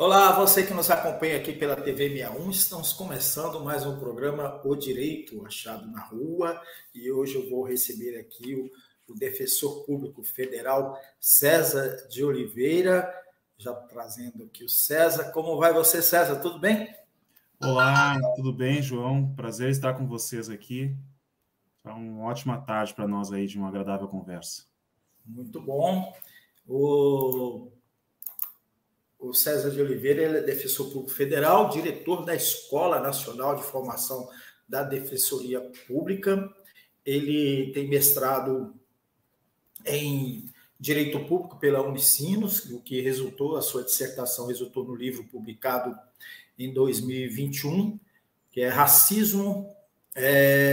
Olá, você que nos acompanha aqui pela TV 61, estamos começando mais um programa O Direito Achado na Rua e hoje eu vou receber aqui o defensor público federal César de Oliveira, já trazendo aqui o César. Como vai você, César? Tudo bem? Olá, tudo bem, João? Prazer estar com vocês aqui. É uma ótima tarde para nós aí de uma agradável conversa. Muito bom. O César de Oliveira ele é defensor público federal, diretor da Escola Nacional de Formação da Defensoria Pública. Ele tem mestrado em Direito Público pela Unicinos, o que resultou, a sua dissertação resultou no livro publicado em 2021, que é Racismo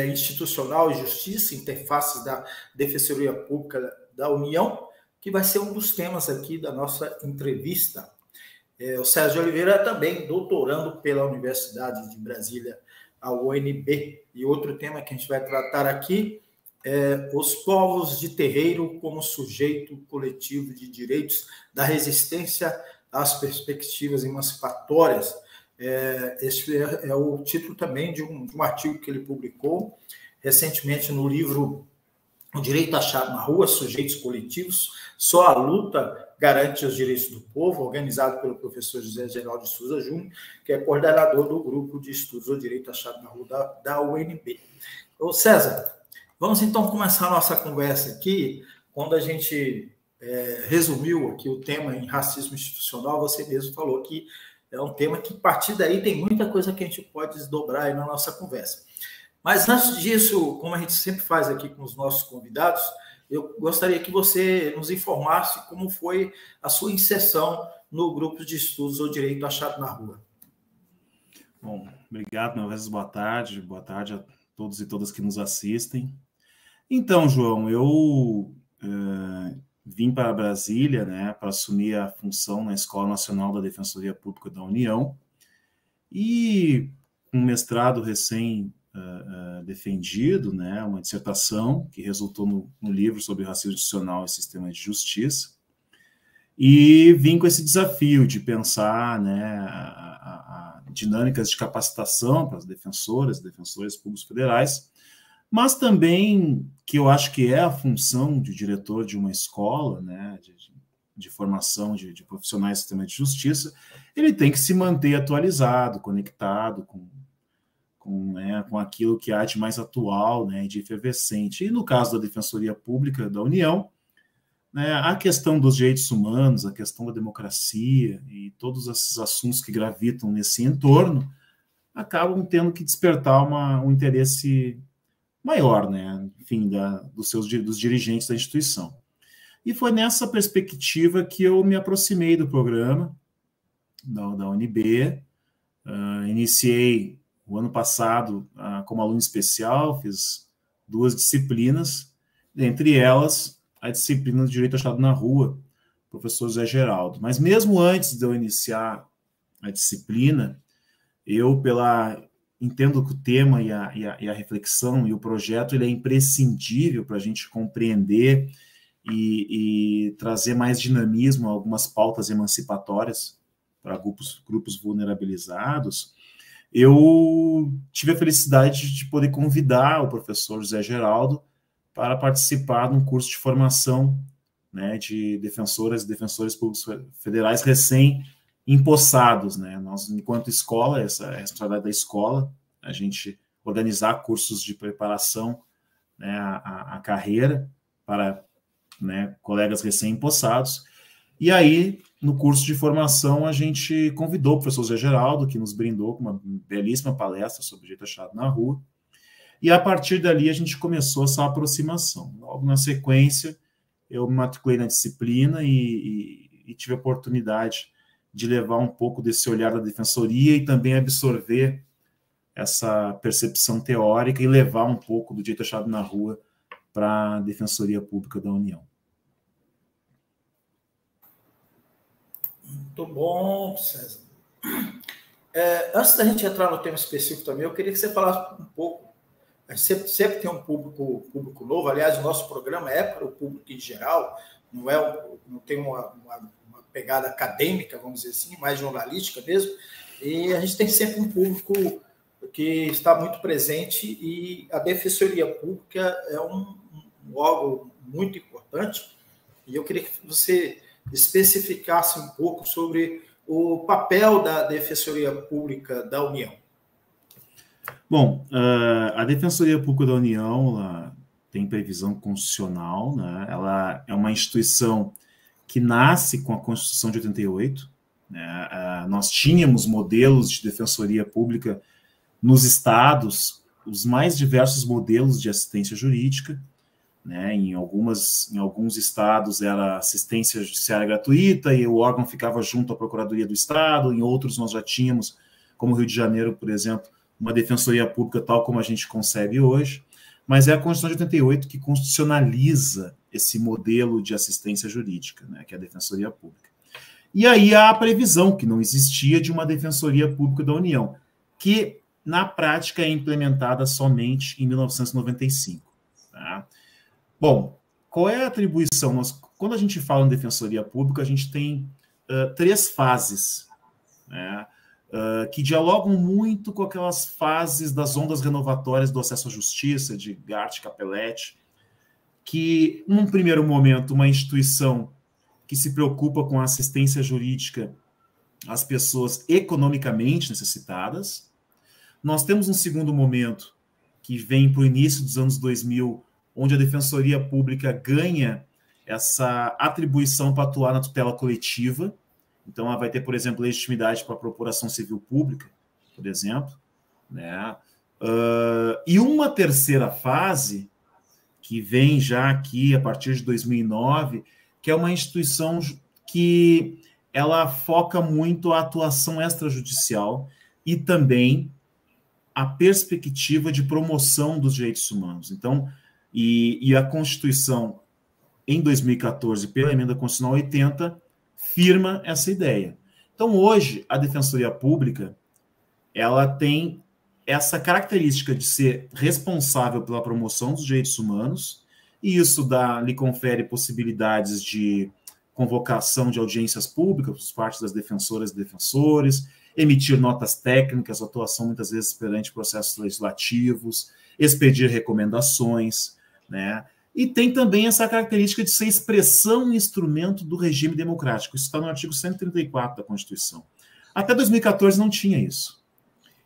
Institucional e Justiça, Interfaces da Defensoria Pública da União, que vai ser um dos temas aqui da nossa entrevista. O César de Oliveira é também doutorando pela Universidade de Brasília, a UNB. E outro tema que a gente vai tratar aqui é os povos de terreiro como sujeito coletivo de direitos da resistência às perspectivas emancipatórias. Este é o título também de um artigo que ele publicou recentemente no livro O Direito Achado na Rua, Sujeitos Coletivos, Só a Luta Garante os Direitos do Povo, organizado pelo professor José Geraldo de Souza Júnior, que é coordenador do grupo de estudos O Direito Achado na Rua da UNB. Ô César, vamos então começar a nossa conversa aqui, quando a gente resumiu aqui o tema em racismo institucional, você mesmo falou que é um tema que, a partir daí, tem muita coisa que a gente pode desdobrar aí na nossa conversa. Mas antes disso, como a gente sempre faz aqui com os nossos convidados, eu gostaria que você nos informasse como foi a sua inserção no grupo de estudos O Direito Achado na Rua. Bom, obrigado, meu vezes, boa tarde a todos e todas que nos assistem. Então, João, eu vim para Brasília, né, para assumir a função na Escola Nacional da Defensoria Pública da União e um mestrado defendido, né, uma dissertação que resultou no livro sobre racismo institucional e sistema de justiça, e vim com esse desafio de pensar, né, a dinâmicas de capacitação para as defensores públicos federais, mas também que eu acho que é a função de diretor de uma escola, né, de formação de profissionais do sistema de justiça, ele tem que se manter atualizado, conectado com aquilo que há de mais atual, né, de efervescente. E no caso da Defensoria Pública da União, né, a questão dos direitos humanos, a questão da democracia e todos esses assuntos que gravitam nesse entorno acabam tendo que despertar um interesse maior, né, enfim, dos dirigentes da instituição. E foi nessa perspectiva que eu me aproximei do programa da UNB, iniciei o ano passado, como aluno especial, fiz 2 disciplinas, dentre elas a disciplina de Direito Achado na Rua, professor José Geraldo. Mas mesmo antes de eu iniciar a disciplina, eu entendo que o tema e a reflexão e o projeto ele é imprescindível para a gente compreender e trazer mais dinamismo a algumas pautas emancipatórias para grupos vulnerabilizados. Eu tive a felicidade de poder convidar o professor José Geraldo para participar de um curso de formação, né, de defensoras e defensores públicos federais recém-empossados, né? Nós, enquanto escola, essa é a responsabilidade da escola, a gente organizar cursos de preparação, né, a carreira para, né, colegas recém-empossados. E aí, no curso de formação, a gente convidou o professor Zé Geraldo, que nos brindou com uma belíssima palestra sobre direito achado na rua, e a partir dali a gente começou essa aproximação. Logo na sequência, eu me matriculei na disciplina e tive a oportunidade de levar um pouco desse olhar da defensoria e também absorver essa percepção teórica e levar um pouco do direito achado na rua para a Defensoria Pública da União. Muito bom, César. Antes da gente entrar no tema específico também, eu queria que você falasse um pouco. A gente sempre tem um público novo. Aliás, o nosso programa é para o público em geral, não tem uma pegada acadêmica, vamos dizer assim, mais jornalística mesmo, e a gente tem sempre um público que está muito presente, e a Defensoria Pública é um órgão muito importante, e eu queria que você especificasse um pouco sobre o papel da Defensoria Pública da União. Bom, a Defensoria Pública da União ela tem previsão constitucional, né? Ela é uma instituição que nasce com a Constituição de 88. Né? Nós tínhamos modelos de defensoria pública nos estados, os mais diversos modelos de assistência jurídica. Né? Em alguns estados era assistência judiciária gratuita e o órgão ficava junto à Procuradoria do Estado, em outros nós já tínhamos, como Rio de Janeiro, por exemplo, uma defensoria pública tal como a gente concebe hoje, mas é a Constituição de 88 que constitucionaliza esse modelo de assistência jurídica, né, que é a Defensoria Pública. E aí há a previsão, que não existia, de uma Defensoria Pública da União, que, na prática, é implementada somente em 1995. Tá? Bom, qual é a atribuição? Quando a gente fala em Defensoria Pública, a gente tem 3 fases, né, que dialogam muito com aquelas fases das ondas renovatórias do acesso à justiça, de Gart e Capelletti, que, num primeiro momento, uma instituição que se preocupa com a assistência jurídica às pessoas economicamente necessitadas. Nós temos um segundo momento, que vem para o início dos anos 2000, onde a Defensoria Pública ganha essa atribuição para atuar na tutela coletiva. Então, ela vai ter, por exemplo, legitimidade para a procuração civil pública, por exemplo. Né? E uma terceira fase, que vem já aqui a partir de 2009, que é uma instituição que ela foca muito a atuação extrajudicial e também a perspectiva de promoção dos direitos humanos. Então, e a Constituição, em 2014, pela Emenda Constitucional 80, firma essa ideia. Então, hoje, a Defensoria Pública, ela tem essa característica de ser responsável pela promoção dos direitos humanos, e isso lhe confere possibilidades de convocação de audiências públicas por parte das defensoras e defensores, emitir notas técnicas, atuação muitas vezes perante processos legislativos, expedir recomendações, né? E tem também essa característica de ser expressão e instrumento do regime democrático. Isso está no artigo 134 da Constituição. Até 2014 não tinha isso.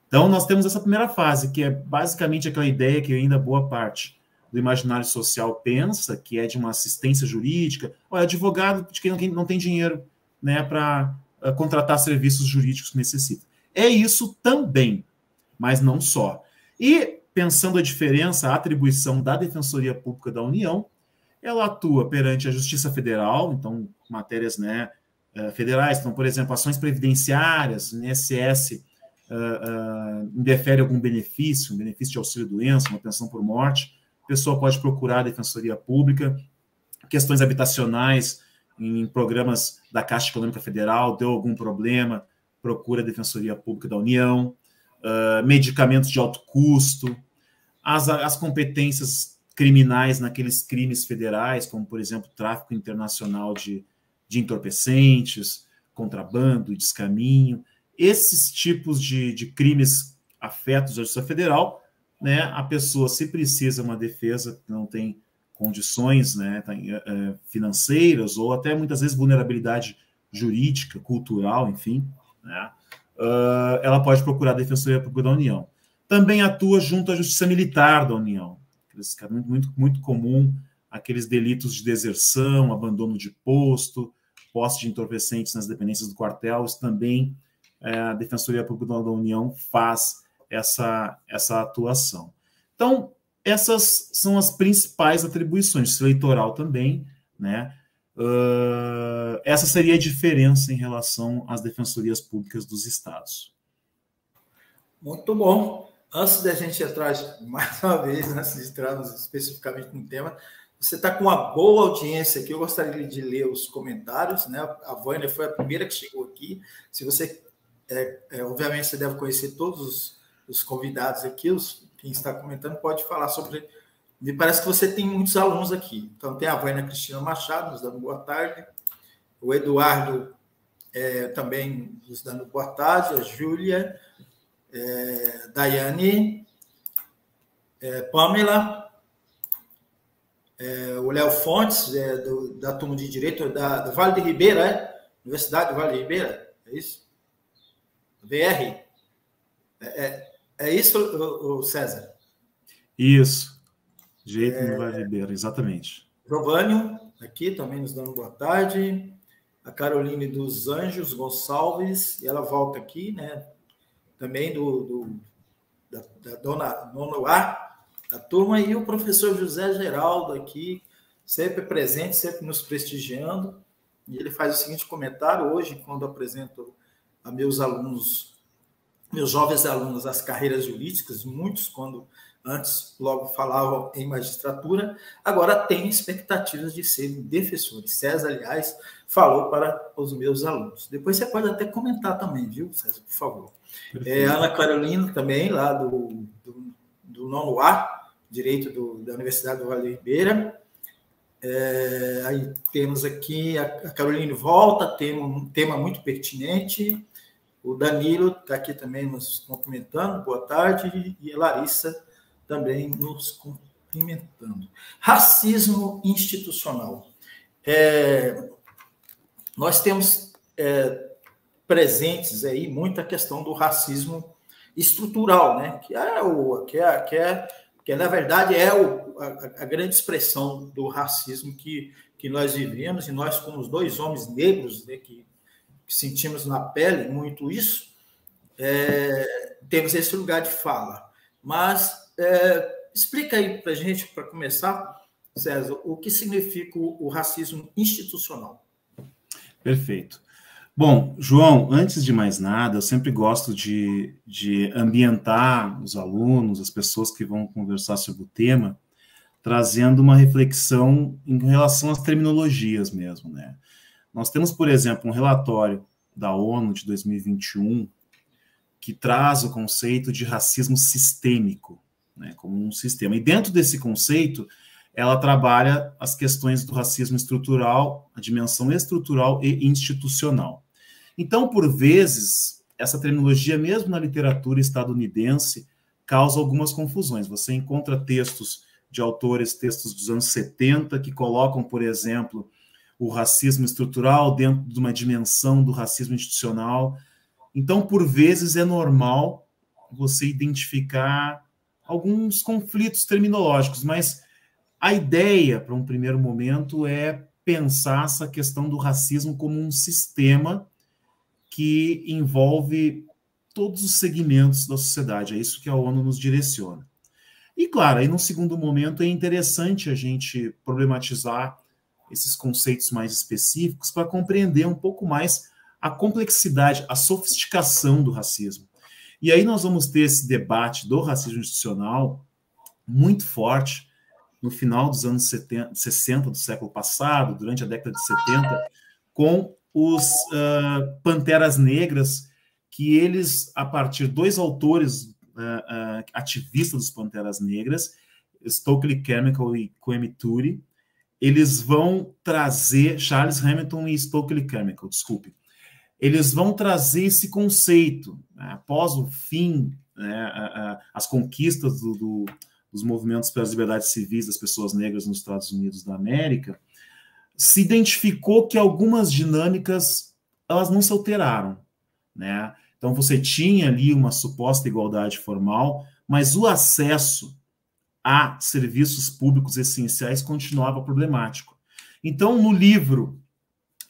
Então, nós temos essa primeira fase, que é basicamente aquela ideia que ainda boa parte do imaginário social pensa, que é de uma assistência jurídica. Olha, advogado de quem não tem dinheiro, né, para contratar serviços jurídicos que necessita. É isso também, mas não só. E, pensando a diferença, a atribuição da Defensoria Pública da União, ela atua perante a Justiça Federal, então, matérias, né, federais, então, por exemplo, ações previdenciárias, INSS indefere algum benefício, um benefício de auxílio-doença, uma pensão por morte, a pessoa pode procurar a Defensoria Pública, questões habitacionais em programas da Caixa Econômica Federal, deu algum problema, procura a Defensoria Pública da União, medicamentos de alto custo, as competências criminais naqueles crimes federais, como, por exemplo, tráfico internacional de entorpecentes, contrabando, descaminho, esses tipos de crimes afetos à Justiça Federal, né, a pessoa, se precisa uma defesa que não tem condições, né, financeiras, ou até muitas vezes vulnerabilidade jurídica, cultural, enfim, né, ela pode procurar a Defensoria Pública da União. Também atua junto à Justiça Militar da União, que é muito, muito comum, aqueles delitos de deserção, abandono de posto, posse de entorpecentes nas dependências do quartel, isso também a Defensoria Pública da União faz essa atuação. Então, essas são as principais atribuições, eleitoral também, né? Essa seria a diferença em relação às defensorias públicas dos estados. Muito bom. Antes da gente entrar mais uma vez, antes de entrarmos especificamente no tema, você está com uma boa audiência aqui. Eu gostaria de ler os comentários, né? A Vânia foi a primeira que chegou aqui. Se você, obviamente, você deve conhecer todos os convidados aqui, quem está comentando pode falar sobre. Me parece que você tem muitos alunos aqui. Então, tem a Vânia Cristina Machado, nos dando boa tarde. o Eduardo também nos dando boa tarde, a Júlia, Daiane, Pamela, o Léo Fontes, da turma de Direito do Vale de Ribeira, Universidade do Vale de Ribeira, é isso? VR? É isso, César? Isso. Direito do Vale de Ribeira, exatamente. Giovânio, aqui também nos dando boa tarde. A Caroline dos Anjos Gonçalves, e ela volta aqui, né? Também da dona Nonoá, da turma, e o professor José Geraldo aqui, sempre presente, sempre nos prestigiando. E ele faz o seguinte comentário hoje, quando apresento a meus alunos, meus jovens alunos, as carreiras jurídicas, muitos, quando antes logo falavam em magistratura, agora têm expectativas de serem defensores. César, aliás, falou para os meus alunos. Depois você pode até comentar também, viu, César, por favor. Ana Carolina também, lá do nono A, Direito da Universidade do Vale de Ribeira. Aí temos aqui, a Caroline volta, tem um tema muito pertinente. O Danilo está aqui também nos cumprimentando, boa tarde, e a Larissa também nos cumprimentando. Racismo institucional. Nós temos presentes aí muita questão do racismo estrutural, né? Que na verdade a grande expressão do racismo que nós vivemos, e nós, como os dois homens negros, né, que sentimos na pele muito isso, temos esse lugar de fala. Mas explica aí para a gente, para começar, César, o que significa o racismo institucional. Perfeito. Bom, João, antes de mais nada, eu sempre gosto de ambientar os alunos, as pessoas que vão conversar sobre o tema, trazendo uma reflexão em relação às terminologias mesmo, né? Nós temos, por exemplo, um relatório da ONU de 2021 que traz o conceito de racismo sistêmico, né, como um sistema. E dentro desse conceito, ela trabalha as questões do racismo estrutural, a dimensão estrutural e institucional. Então, por vezes, essa terminologia, mesmo na literatura estadunidense, causa algumas confusões. Você encontra textos de autores, textos dos anos 70, que colocam, por exemplo, o racismo estrutural dentro de uma dimensão do racismo institucional. Então, por vezes, é normal você identificar alguns conflitos terminológicos, mas a ideia, para um primeiro momento, é pensar essa questão do racismo como um sistema que envolve todos os segmentos da sociedade. É isso que a ONU nos direciona. E, claro, aí, num segundo momento, é interessante a gente problematizar esses conceitos mais específicos para compreender um pouco mais a complexidade, a sofisticação do racismo. E aí nós vamos ter esse debate do racismo institucional muito forte no final dos anos 60 do século passado, durante a década de 70, com os Panteras Negras, que eles, a partir de dois autores ativistas dos Panteras Negras, Stokely Carmichael e Kwame Ture, eles vão trazer, Charles Hamilton e Stokely Carmichael, desculpe, eles vão trazer esse conceito, né, após o fim, né, as conquistas dos movimentos pelas liberdades civis das pessoas negras nos Estados Unidos da América, se identificou que algumas dinâmicas, elas não se alteraram, né? Então, você tinha ali uma suposta igualdade formal, mas o acesso a serviços públicos essenciais continuava problemático. Então, no livro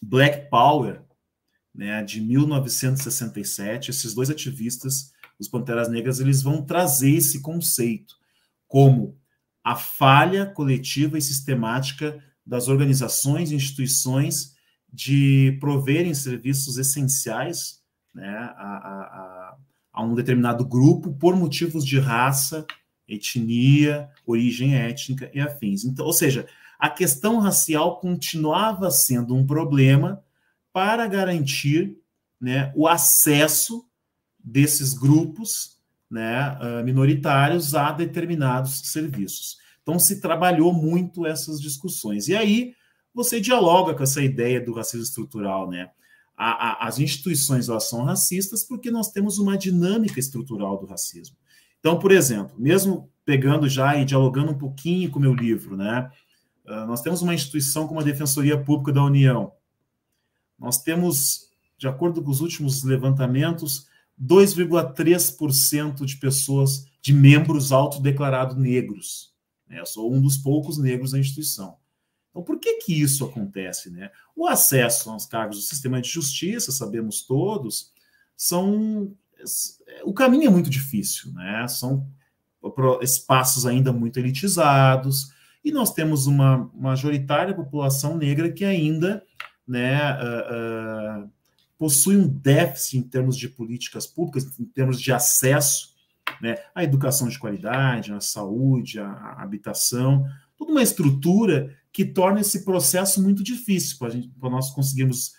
Black Power, né, de 1967, esses dois ativistas, os Panteras Negras, eles vão trazer esse conceito como a falha coletiva e sistemática das organizações e instituições de proverem serviços essenciais, né, a um determinado grupo por motivos de raça, etnia, origem étnica e afins. Então, ou seja, a questão racial continuava sendo um problema para garantir, né, o acesso desses grupos, né, minoritários a determinados serviços. Então, se trabalhou muito essas discussões. E aí, você dialoga com essa ideia do racismo estrutural, né? As instituições, elas são racistas porque nós temos uma dinâmica estrutural do racismo. Então, por exemplo, mesmo pegando já e dialogando um pouquinho com o meu livro, né? Nós temos uma instituição como a Defensoria Pública da União. Nós temos, de acordo com os últimos levantamentos, 2,3% de pessoas, de membros autodeclarados negros. Eu sou um dos poucos negros da instituição. Então, por que que isso acontece, né? O acesso aos cargos do sistema de justiça, sabemos todos, o caminho é muito difícil, né? São espaços ainda muito elitizados, e nós temos uma majoritária população negra que ainda, né, possui um déficit em termos de políticas públicas, em termos de acesso, né, à educação de qualidade, à saúde, à habitação, toda uma estrutura que torna esse processo muito difícil para nós conseguirmos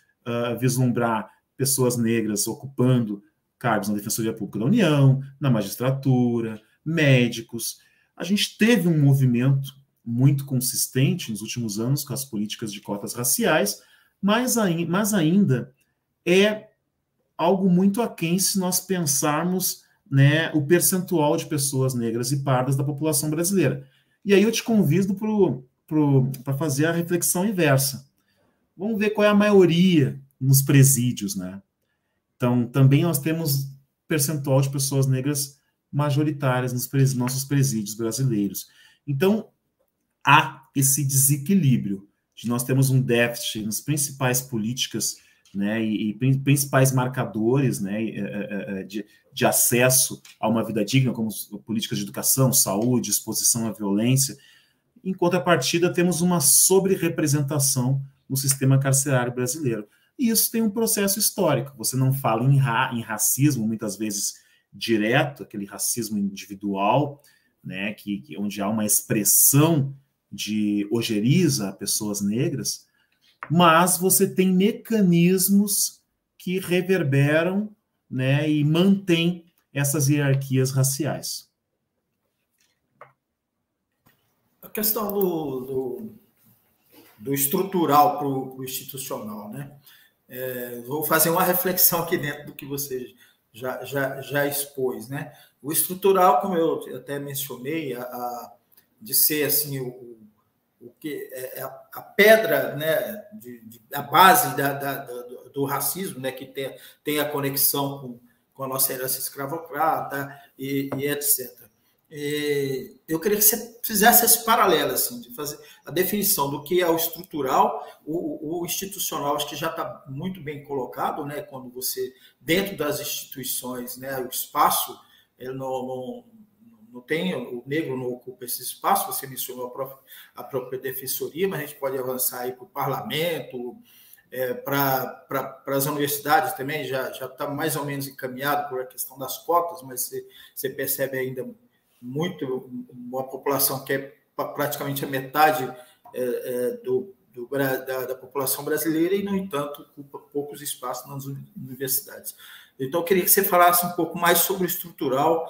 vislumbrar pessoas negras ocupando cargos na Defensoria Pública da União, na magistratura, médicos. A gente teve um movimento muito consistente nos últimos anos com as políticas de cotas raciais, mas ainda é algo muito aquém se nós pensarmos, né, o percentual de pessoas negras e pardas da população brasileira. E aí eu te convido para fazer a reflexão inversa. Vamos ver qual é a maioria nos presídios, né? Então, também nós temos percentual de pessoas negras majoritárias nos nossos presídios brasileiros. Então, há esse desequilíbrio de nós temos um déficit nas principais políticas, né, e principais marcadores, né, de acesso a uma vida digna, como políticas de educação, saúde, exposição à violência. Em contrapartida, temos uma sobre-representação no sistema carcerário brasileiro. E isso tem um processo histórico. Você não fala em racismo, muitas vezes direto, aquele racismo individual, né, onde há uma expressão de ojeriza a pessoas negras, mas você tem mecanismos que reverberam, né, e mantêm essas hierarquias raciais. A questão do estrutural para o institucional, né? Vou fazer uma reflexão aqui dentro do que você já expôs, né? O estrutural, como eu até mencionei, de ser assim o que é a pedra, né, a base do racismo, né, que tem a conexão com a nossa herança escravocrata e etc. Eu queria que você fizesse esse paralelo, assim, de fazer a definição do que é o estrutural, o institucional, acho que já está muito bem colocado, né, quando você, dentro das instituições, né, o espaço, ele não tem, o negro não ocupa esse espaço, você mencionou a própria defensoria, mas a gente pode avançar aí para o parlamento, para as universidades também, já está mais ou menos encaminhado por a questão das cotas, mas você percebe ainda muito uma população que é praticamente a metade da população brasileira e, no entanto, ocupa poucos espaços nas universidades. Então, eu queria que você falasse um pouco mais sobre o estrutural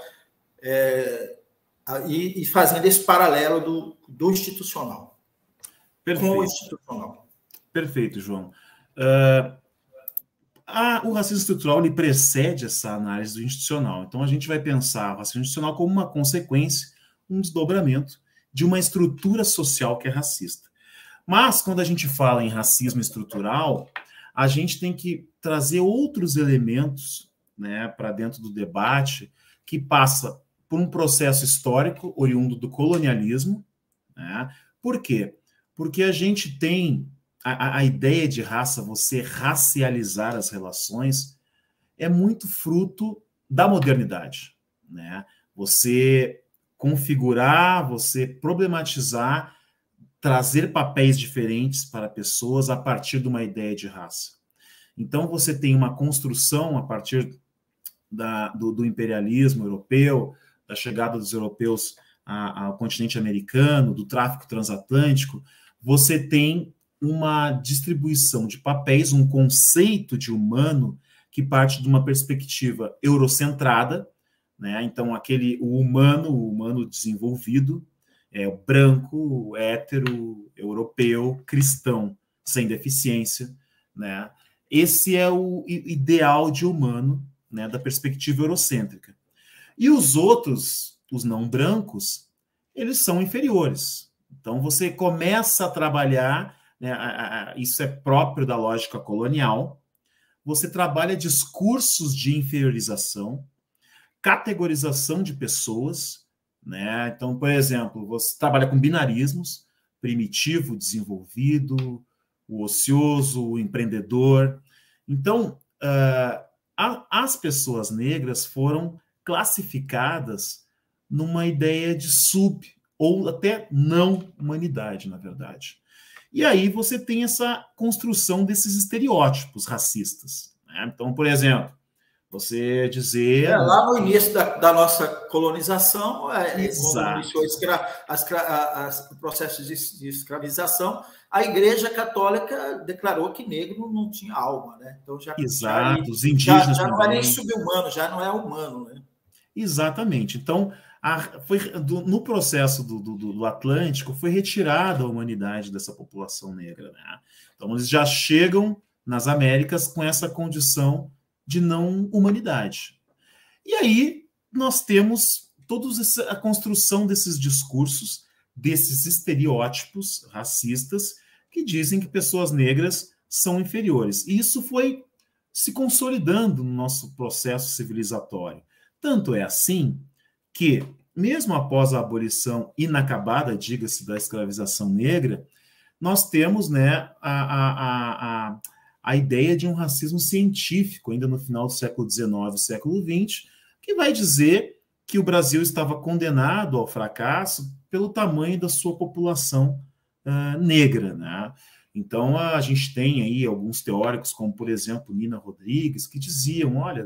e fazendo esse paralelo do institucional. Perfeito. Com o institucional. Perfeito, João. O racismo estrutural ele precede essa análise do institucional. Então, a gente vai pensar o racismo institucional como uma consequência, um desdobramento de uma estrutura social que é racista. Mas, quando a gente fala em racismo estrutural, a gente tem que trazer outros elementos, né, para dentro do debate, que passa por um processo histórico oriundo do colonialismo. Né? Por quê? Porque a gente tem a ideia de raça, você racializar as relações, é muito fruto da modernidade. Né? Você configurar, você problematizar, trazer papéis diferentes para pessoas a partir de uma ideia de raça. Então, você tem uma construção a partir do imperialismo europeu, da chegada dos europeus ao continente americano, do tráfico transatlântico, você tem uma distribuição de papéis, um conceito de humano que parte de uma perspectiva eurocentrada, né? Então, o humano desenvolvido, branco, hétero, europeu, cristão, sem deficiência, né? Esse é o ideal de humano, né, da perspectiva eurocêntrica. E os outros, os não brancos, eles são inferiores. Então você começa a trabalhar, né, isso é próprio da lógica colonial, você trabalha discursos de inferiorização, categorização de pessoas, né? Então, por exemplo, você trabalha com binarismos, primitivo, desenvolvido, o ocioso, o empreendedor. Então, as pessoas negras foram classificadas numa ideia de sub ou até não humanidade, na verdade. E aí você tem essa construção desses estereótipos racistas, né? Então, por exemplo, você dizer... lá no início da nossa colonização, quando Exato. iniciou o processo de escravização, a Igreja Católica declarou que negro não tinha alma, né? Então Exato, os indígenas já não também. é nem subhumano, já não é humano, né? Exatamente. Então, no processo do Atlântico, foi retirada a humanidade dessa população negra, né? Então, eles já chegam nas Américas com essa condição de não humanidade. E aí nós temos toda a construção desses discursos, desses estereótipos racistas que dizem que pessoas negras são inferiores. E isso foi se consolidando no nosso processo civilizatório. Tanto é assim que, mesmo após a abolição inacabada, diga-se, da escravização negra, nós temos, né, a ideia de um racismo científico, ainda no final do século XIX e século XX, que vai dizer que o Brasil estava condenado ao fracasso pelo tamanho da sua população negra, né? Então, a gente tem aí alguns teóricos, como, por exemplo, Nina Rodrigues, que diziam, olha,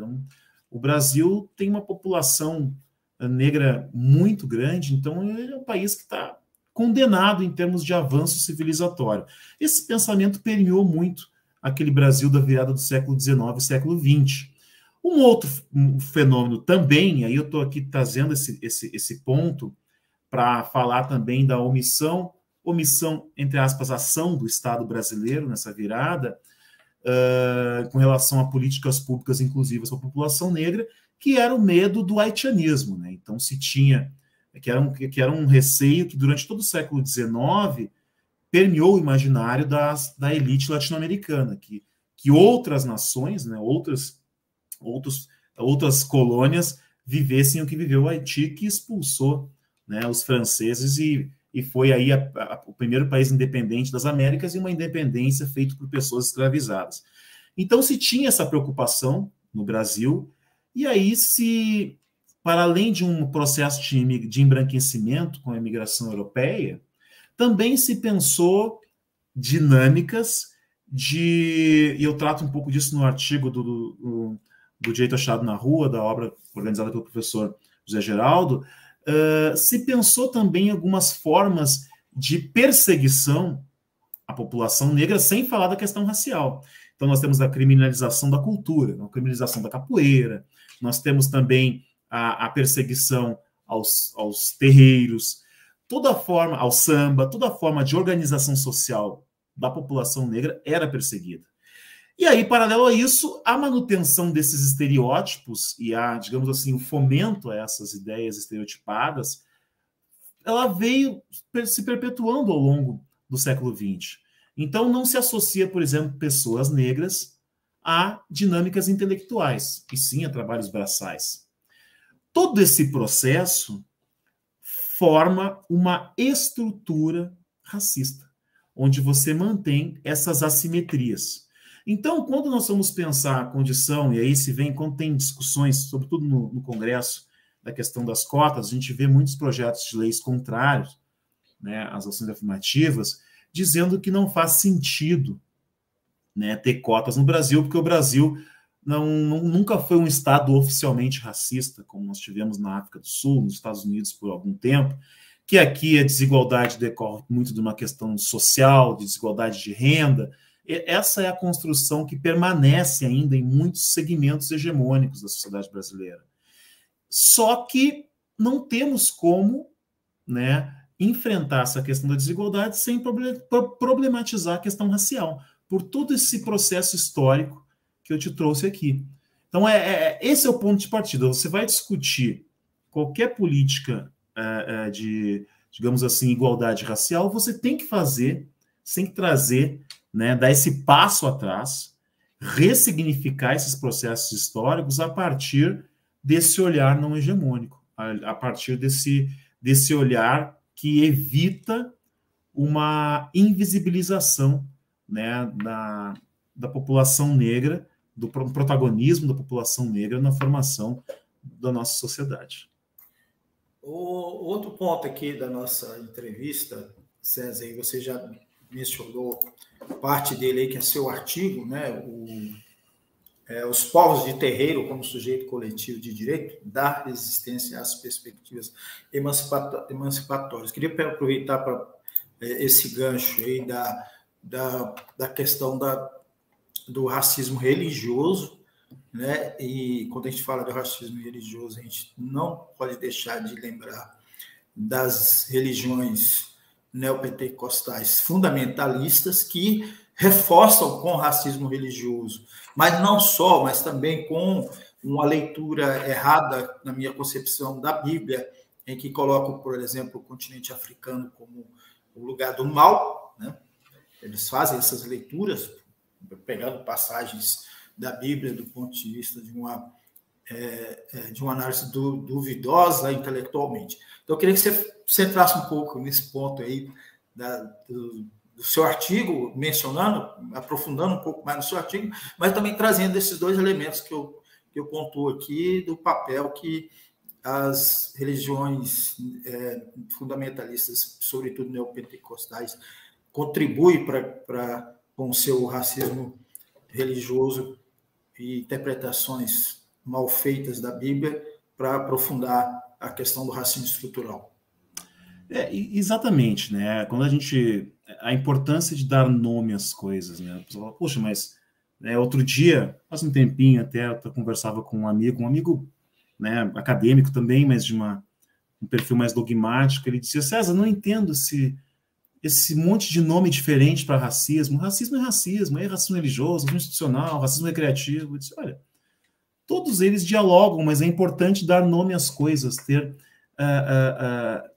o Brasil tem uma população negra muito grande, então é um país que está condenado em termos de avanço civilizatório. Esse pensamento permeou muito aquele Brasil da virada do século XIX e século XX. Um outro fenômeno também, aí eu estou aqui trazendo esse ponto para falar também da omissão, entre aspas, ação do Estado brasileiro nessa virada, com relação a políticas públicas inclusivas para a população negra, que era o medo do haitianismo, né? Então se tinha, que era um receio que durante todo o século XIX permeou o imaginário da elite latino-americana, que outras nações, né, outras colônias vivessem o que viveu o Haiti, que expulsou, né, os franceses e foi aí o primeiro país independente das Américas e uma independência feita por pessoas escravizadas. Então se tinha essa preocupação no Brasil, e aí para além de um processo de embranquecimento com a imigração europeia, também se pensou dinâmicas e eu trato um pouco disso no artigo do Direito Achado na Rua, da obra organizada pelo professor José Geraldo, se pensou também em algumas formas de perseguição à população negra, sem falar da questão racial. Então nós temos a criminalização da cultura, a criminalização da capoeira, nós temos também a perseguição aos terreiros, ao samba, toda forma de organização social da população negra era perseguida. E aí, paralelo a isso, a manutenção desses estereótipos e digamos assim, o fomento a essas ideias estereotipadas, ela veio se perpetuando ao longo do século XX. Então, não se associa, por exemplo, pessoas negras a dinâmicas intelectuais, e sim a trabalhos braçais. Todo esse processo forma uma estrutura racista, onde você mantém essas assimetrias. Então, quando nós vamos pensar a condição, e aí se vem, quando tem discussões, sobretudo no Congresso, da questão das cotas, a gente vê muitos projetos de leis contrários, né, às ações afirmativas, dizendo que não faz sentido, né, ter cotas no Brasil, porque o Brasil nunca foi um Estado oficialmente racista, como nós tivemos na África do Sul, nos Estados Unidos por algum tempo, que aqui a desigualdade decorre muito de uma questão social, de desigualdade de renda. Essa é a construção que permanece ainda em muitos segmentos hegemônicos da sociedade brasileira. Só que não temos como, né, enfrentar essa questão da desigualdade sem problematizar a questão racial, por todo esse processo histórico que eu te trouxe aqui. Então, esse é o ponto de partida. Você vai discutir qualquer política de, digamos assim, igualdade racial, você tem que trazer, né, dar esse passo atrás, ressignificar esses processos históricos a partir desse olhar não hegemônico, a partir desse olhar que evita uma invisibilização, né, da população negra, do protagonismo da população negra na formação da nossa sociedade. O outro ponto aqui da nossa entrevista, César, e você já mencionou parte dele aí, que é seu artigo, né? Os povos de terreiro como sujeito coletivo de direito, dar resistência às perspectivas emancipatórias. Queria aproveitar para esse gancho aí da questão do racismo religioso, né? E quando a gente fala do racismo religioso, a gente não pode deixar de lembrar das religiões neopentecostais fundamentalistas que reforçam com o racismo religioso, mas não só, mas também com uma leitura errada, na minha concepção, da Bíblia, em que colocam, por exemplo, o continente africano como o lugar do mal, né? Eles fazem essas leituras, pegando passagens da Bíblia do ponto de vista de uma análise duvidosa intelectualmente. Então, eu queria que você centrasse um pouco nesse ponto aí do seu artigo, aprofundando um pouco mais no seu artigo, mas também trazendo esses dois elementos que eu pontuo aqui, do papel que as religiões fundamentalistas, sobretudo neopentecostais, contribuem com o seu racismo religioso e interpretações mal feitas da Bíblia para aprofundar a questão do racismo estrutural. Exatamente, né? Quando a importância de dar nome às coisas, né? A pessoa fala, poxa, mas outro dia, faz um tempinho até, eu conversava com um amigo, né, acadêmico também, mas de um perfil mais dogmático. Ele dizia, César, não entendo esse monte de nome diferente para racismo. Racismo é racismo religioso, racismo institucional, racismo recreativo. Eu disse, olha, todos eles dialogam, mas é importante dar nome às coisas, ter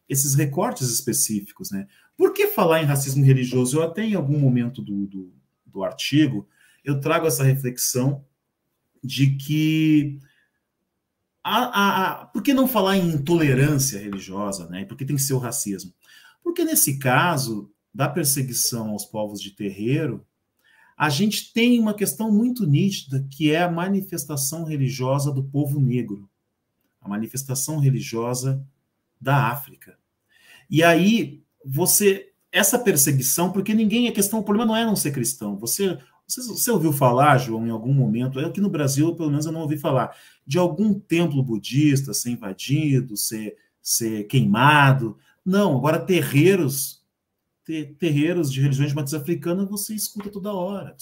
esses recortes específicos, né? Por que falar em racismo religioso? Eu até em algum momento do artigo, eu trago essa reflexão de que por que não falar em intolerância religiosa, né? Por que tem que ser o racismo? Porque nesse caso da perseguição aos povos de terreiro, a gente tem uma questão muito nítida, que é a manifestação religiosa do povo negro, a manifestação religiosa da África. E aí, essa perseguição, porque o problema não é não ser cristão. Você ouviu falar, João, em algum momento, aqui no Brasil, pelo menos eu não ouvi falar, de algum templo budista ser invadido, ser queimado? Não, agora terreiros de religiões de matriz africana você escuta toda hora.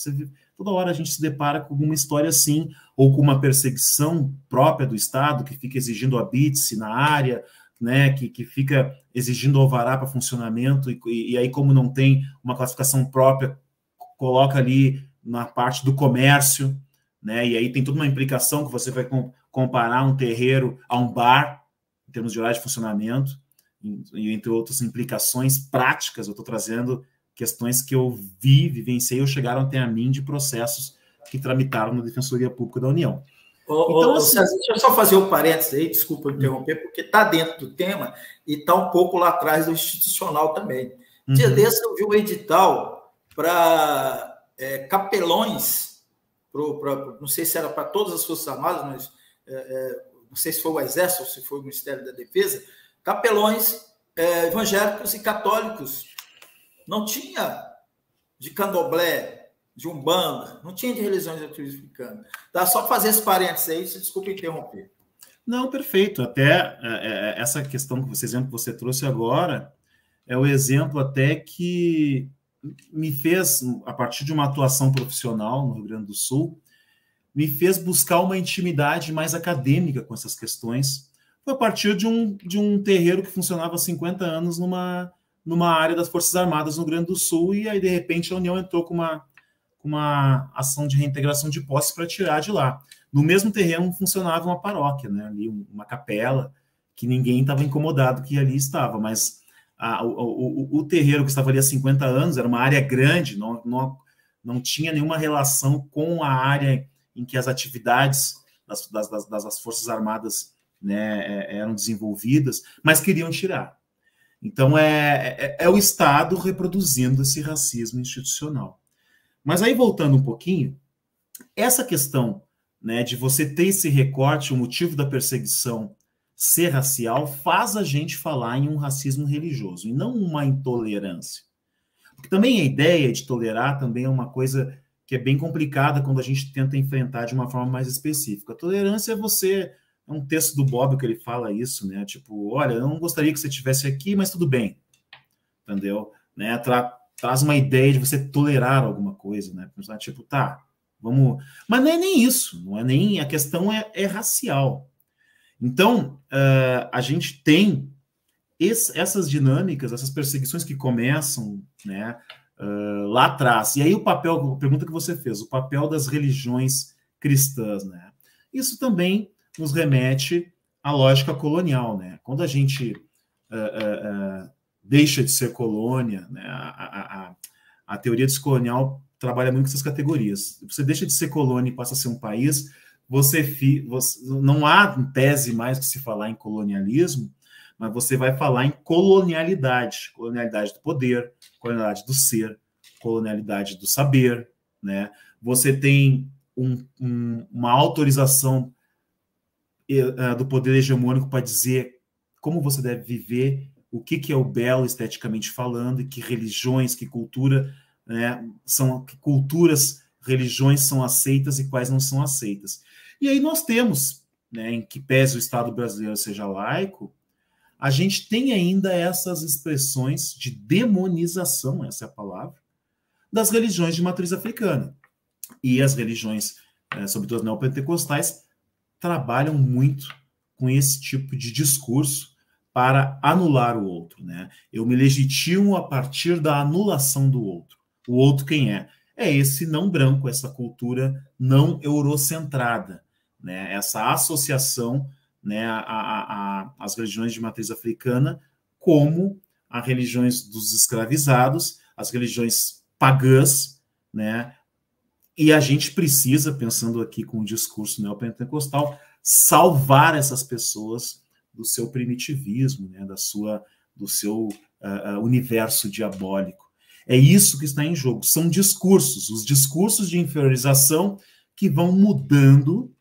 Toda hora a gente se depara com alguma história assim, ou com uma perseguição própria do Estado, que fica exigindo habite-se na área, né, que fica exigindo alvará para funcionamento, e aí, como não tem uma classificação própria, coloca ali na parte do comércio, né, e aí tem toda uma implicação que você vai comparar um terreiro a um bar, em termos de horário de funcionamento, e entre outras implicações práticas. Eu estou trazendo questões que eu vivenciei ou chegaram até a mim de processos que tramitaram na Defensoria Pública da União. Então, assim, deixa eu só fazer um parênteses aí, desculpa interromper, porque está dentro do tema e está um pouco lá atrás do institucional também. Dia desse eu vi um edital para capelões, não sei se era para todas as Forças Armadas, mas não sei se foi o Exército ou se foi o Ministério da Defesa, capelões evangélicos e católicos. Não tinha de candomblé, de umbanda, não tinha de religiões africanas. Tá? Só fazer esse parênteses aí, se desculpa interromper. Não, perfeito. Até essa questão, esse exemplo que você trouxe agora, é o exemplo até que me fez, a partir de uma atuação profissional no Rio Grande do Sul, me fez buscar uma intimidade mais acadêmica com essas questões, foi a partir de um terreiro que funcionava há 50 anos numa área das Forças Armadas no Rio Grande do Sul, e aí, de repente, a União entrou com uma ação de reintegração de posses para tirar de lá. No mesmo terreno funcionava uma paróquia, né? Ali uma capela, que ninguém estava incomodado que ali estava, mas o terreiro que estava ali há 50 anos era uma área grande, não tinha nenhuma relação com a área em que as atividades das Forças Armadas, né, eram desenvolvidas, mas queriam tirar. Então, é o Estado reproduzindo esse racismo institucional. Mas aí, voltando um pouquinho, essa questão, né, de você ter esse recorte, o motivo da perseguição ser racial, faz a gente falar em um racismo religioso, e não uma intolerância. Porque também a ideia de tolerar também é uma coisa que é bem complicada quando a gente tenta enfrentar de uma forma mais específica. A tolerância é um texto do Bob que ele fala isso, né? Tipo, olha, eu não gostaria que você estivesse aqui, mas tudo bem. Entendeu? Né? Traz uma ideia de você tolerar alguma coisa, né? Tipo, tá, vamos... Mas não é nem isso, não é nem... A questão é racial. Então, a gente tem essas dinâmicas, essas perseguições que começam, né, lá atrás. E aí a pergunta que você fez, o papel das religiões cristãs, né? Isso também nos remete à lógica colonial, né? Quando a gente deixa de ser colônia, né? A teoria descolonial trabalha muito com essas categorias. Você deixa de ser colônia e passa a ser um país, não há em tese mais que se falar em colonialismo, mas você vai falar em colonialidade do poder, colonialidade do ser, colonialidade do saber, né? Você tem uma autorização do poder hegemônico para dizer como você deve viver, o que é o belo esteticamente falando, e que religiões, que cultura, né, que culturas, religiões são aceitas e quais não são aceitas. E aí nós temos, né, em que pese o Estado brasileiro seja laico, a gente tem ainda essas expressões de demonização, essa é a palavra, das religiões de matriz africana. E as religiões, sobretudo as neopentecostais, trabalham muito com esse tipo de discurso para anular o outro, né? Eu me legitimo a partir da anulação do outro. O outro quem é? É esse não branco, essa cultura não eurocentrada, né? Essa associação, né, as religiões de matriz africana como as religiões dos escravizados, as religiões pagãs, né? E a gente precisa, pensando aqui com o discurso neopentecostal, salvar essas pessoas do seu primitivismo, né, do seu universo diabólico. É isso que está em jogo. São discursos, os discursos de inferiorização que vão mudando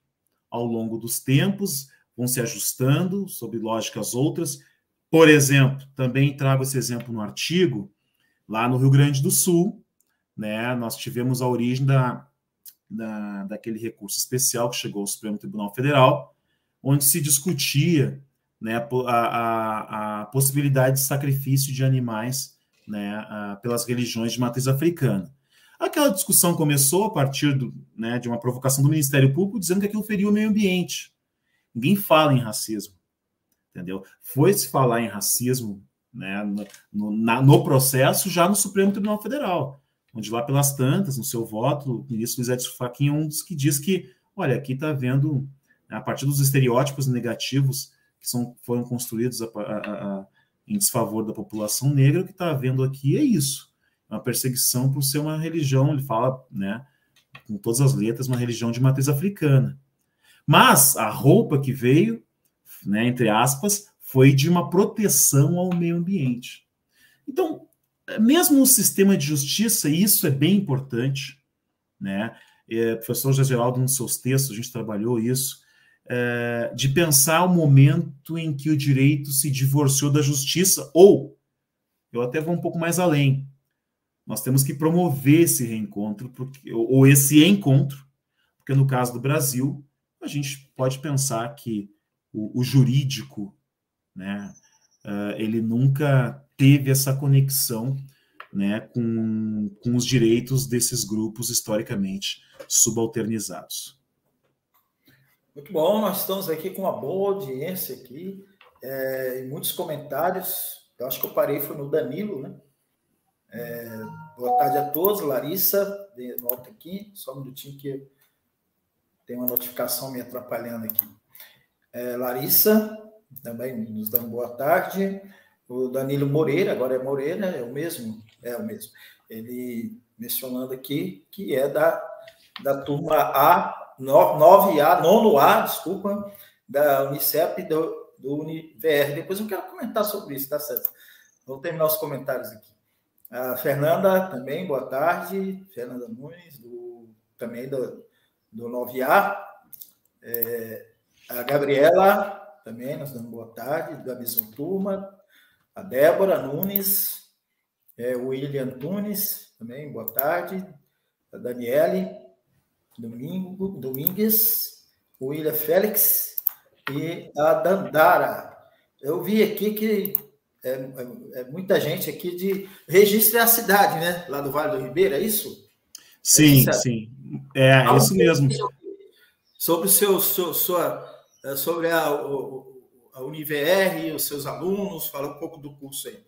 ao longo dos tempos, vão se ajustando sob lógicas outras. Por exemplo, também trago esse exemplo no artigo, lá no Rio Grande do Sul, né, nós tivemos a origem daquele recurso especial que chegou ao Supremo Tribunal Federal, onde se discutia, né, a possibilidade de sacrifício de animais, né, pelas religiões de matriz africana. Aquela discussão começou a partir né, de uma provocação do Ministério Público dizendo que aquilo feria o meio ambiente. Ninguém fala em racismo, entendeu? Foi-se falar em racismo, né, no processo já no Supremo Tribunal Federal, onde lá pelas tantas, no seu voto, o ministro Luiz Edson Fachin é um dos que diz que, olha, aqui está havendo, a partir dos estereótipos negativos que foram construídos em desfavor da população negra, o que está havendo aqui é isso, uma perseguição por ser uma religião, ele fala, né, com todas as letras, uma religião de matriz africana. Mas a roupa que veio, né, entre aspas, foi de uma proteção ao meio ambiente. Então, mesmo o sistema de justiça, e isso é bem importante, né? O professor José Geraldo, nos seus textos, a gente trabalhou isso, de pensar o momento em que o direito se divorciou da justiça, ou, eu até vou um pouco mais além, nós temos que promover esse reencontro, ou esse encontro, porque no caso do Brasil, a gente pode pensar que o jurídico, né, ele nunca teve essa conexão, né, com os direitos desses grupos historicamente subalternizados. Muito bom, nós estamos aqui com uma boa audiência aqui, e muitos comentários. Eu acho que eu parei, foi no Danilo, né? Boa tarde a todos, Larissa, volta aqui, só um minutinho que tem uma notificação me atrapalhando aqui. Larissa, também nos dando boa tarde. O Danilo Moreira, agora é Moreira, é o mesmo? É o mesmo. Ele mencionando aqui que é da turma A, 9A, nono A, desculpa, da Unicep do UniVR. Depois eu quero comentar sobre isso, tá certo? Vou terminar os comentários aqui. A Fernanda também, boa tarde. Fernanda Nunes, também do 9A. A Gabriela, também, nós damos boa tarde, da mesma turma. A Débora Nunes, o William Tunes, também, boa tarde. A Daniele Domingues, o William Félix e a Dandara. Eu vi aqui que muita gente aqui de Registro é a cidade, né? Lá do Vale do Ribeira, é isso? Sim, sim. É isso mesmo. Sobre sobre a UniVR, os seus alunos, fala um pouco do curso aí.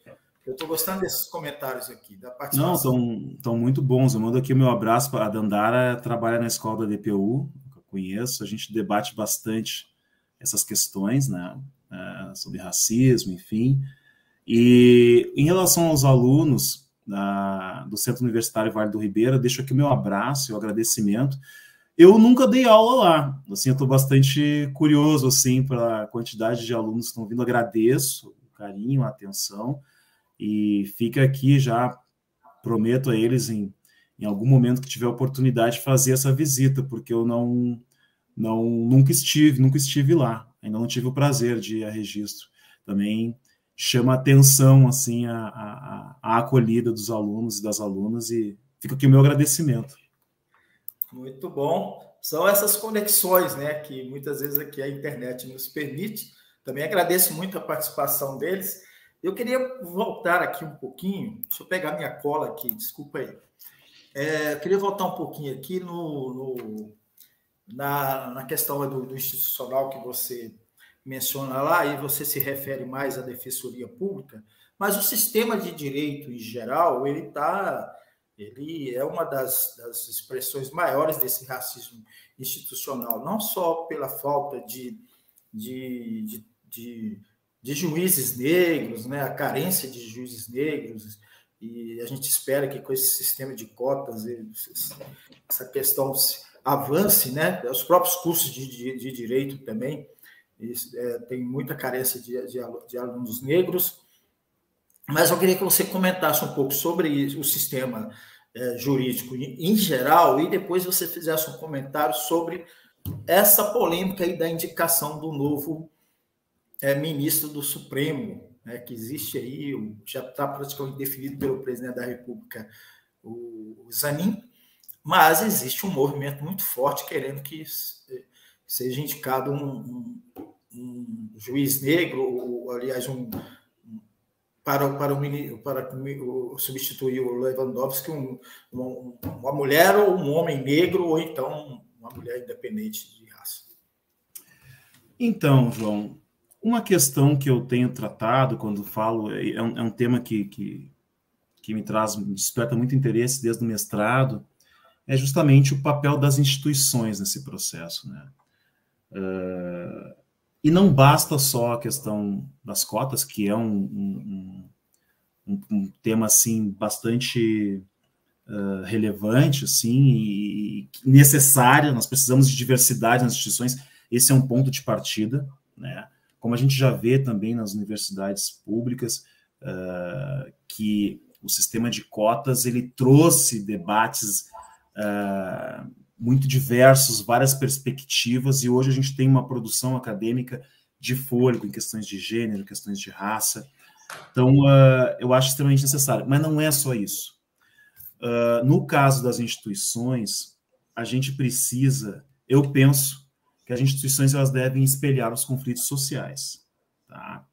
Eu estou gostando desses comentários aqui, da participação. Não, estão muito bons. Eu mando aqui o meu abraço para a Dandara, trabalha na escola da DPU, que eu conheço. A gente debate bastante essas questões, né? Sobre racismo, enfim. E em relação aos alunos do Centro Universitário Vale do Ribeira, eu deixo aqui o meu abraço e o agradecimento. Eu nunca dei aula lá, assim, eu estou bastante curioso, assim, pela quantidade de alunos que estão vindo. Agradeço o carinho, a atenção, e fica aqui, já prometo a eles, em algum momento que tiver oportunidade, fazer essa visita, porque eu nunca estive lá, ainda não tive o prazer de ir a Registro. Também chama atenção, assim, a acolhida dos alunos e das alunas, e fica aqui o meu agradecimento. Muito bom. São essas conexões, né, que muitas vezes aqui a internet nos permite. Também agradeço muito a participação deles. Eu queria voltar aqui um pouquinho, deixa eu pegar minha cola aqui, desculpa aí. Eu queria voltar um pouquinho aqui na questão do institucional que você menciona lá, e você se refere mais à defensoria pública, mas o sistema de direito em geral, ele é uma das expressões maiores desse racismo institucional, não só pela falta de juízes negros, né, a carência de juízes negros, e a gente espera que com esse sistema de cotas essa questão avance, né, os próprios cursos de direito também, tem muita carência de alunos negros. Mas eu queria que você comentasse um pouco sobre o sistema jurídico em geral, e depois você fizesse um comentário sobre essa polêmica aí da indicação do novo ministro do Supremo, né, que existe aí, já está praticamente definido pelo presidente da República, o Zanin, mas existe um movimento muito forte querendo que seja indicado um juiz negro, ou aliás, para substituir o Lewandowski, uma mulher ou um homem negro, ou então uma mulher independente de raça. Então, João, uma questão que eu tenho tratado quando falo, é um tema que me desperta muito interesse desde o mestrado, é justamente o papel das instituições nesse processo, né? E não basta só a questão das cotas, que é um tema assim bastante relevante, assim, e necessário. Nós precisamos de diversidade nas instituições. Esse é um ponto de partida, né? Como a gente já vê também nas universidades públicas, que o sistema de cotas ele trouxe debates muito diversos, várias perspectivas, e hoje a gente tem uma produção acadêmica de fôlego em questões de gênero, questões de raça. Então, eu acho extremamente necessário. Mas não é só isso. No caso das instituições, a gente precisa, eu penso que as instituições elas devem espelhar os conflitos sociais, tá?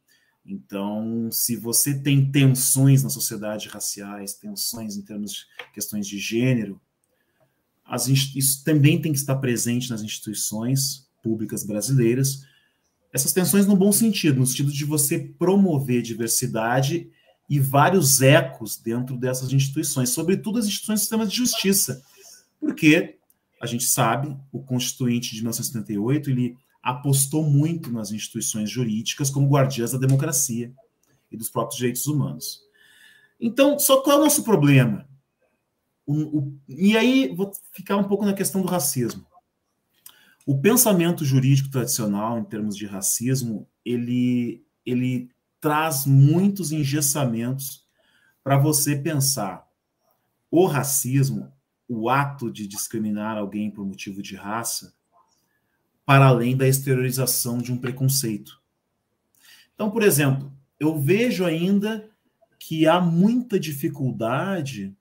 Então, se você tem tensões na sociedade raciais, tensões em termos de questões de gênero, isso também tem que estar presente nas instituições públicas brasileiras, essas tensões no bom sentido, no sentido de você promover diversidade e vários ecos dentro dessas instituições, sobretudo as instituições do sistema de justiça, porque a gente sabe, o Constituinte de 1978, ele apostou muito nas instituições jurídicas como guardiãs da democracia e dos próprios direitos humanos. Então, só qual é o nosso problema? E aí, vou ficar um pouco na questão do racismo. O pensamento jurídico tradicional, em termos de racismo, ele traz muitos engessamentos para você pensar o racismo, o ato de discriminar alguém por motivo de raça, para além da exteriorização de um preconceito. Então, por exemplo, eu vejo ainda que há muita dificuldade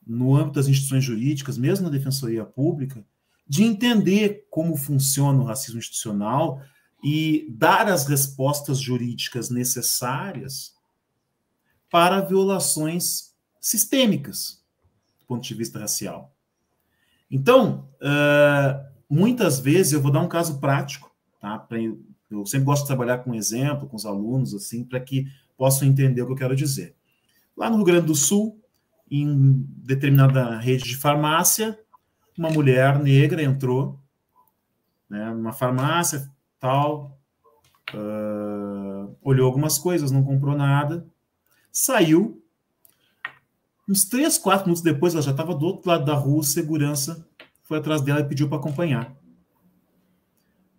no âmbito das instituições jurídicas, mesmo na Defensoria Pública, de entender como funciona o racismo institucional e dar as respostas jurídicas necessárias para violações sistêmicas do ponto de vista racial. Então, muitas vezes, eu vou dar um caso prático, tá? Eu sempre gosto de trabalhar com exemplo, com os alunos, assim, para que possam entender o que eu quero dizer. Lá no Rio Grande do Sul, em determinada rede de farmácia, uma mulher negra entrou, né, numa farmácia, tal, olhou algumas coisas, não comprou nada, saiu. Uns 3, 4 minutos depois, ela já estava do outro lado da rua, o segurança foi atrás dela e pediu para acompanhar.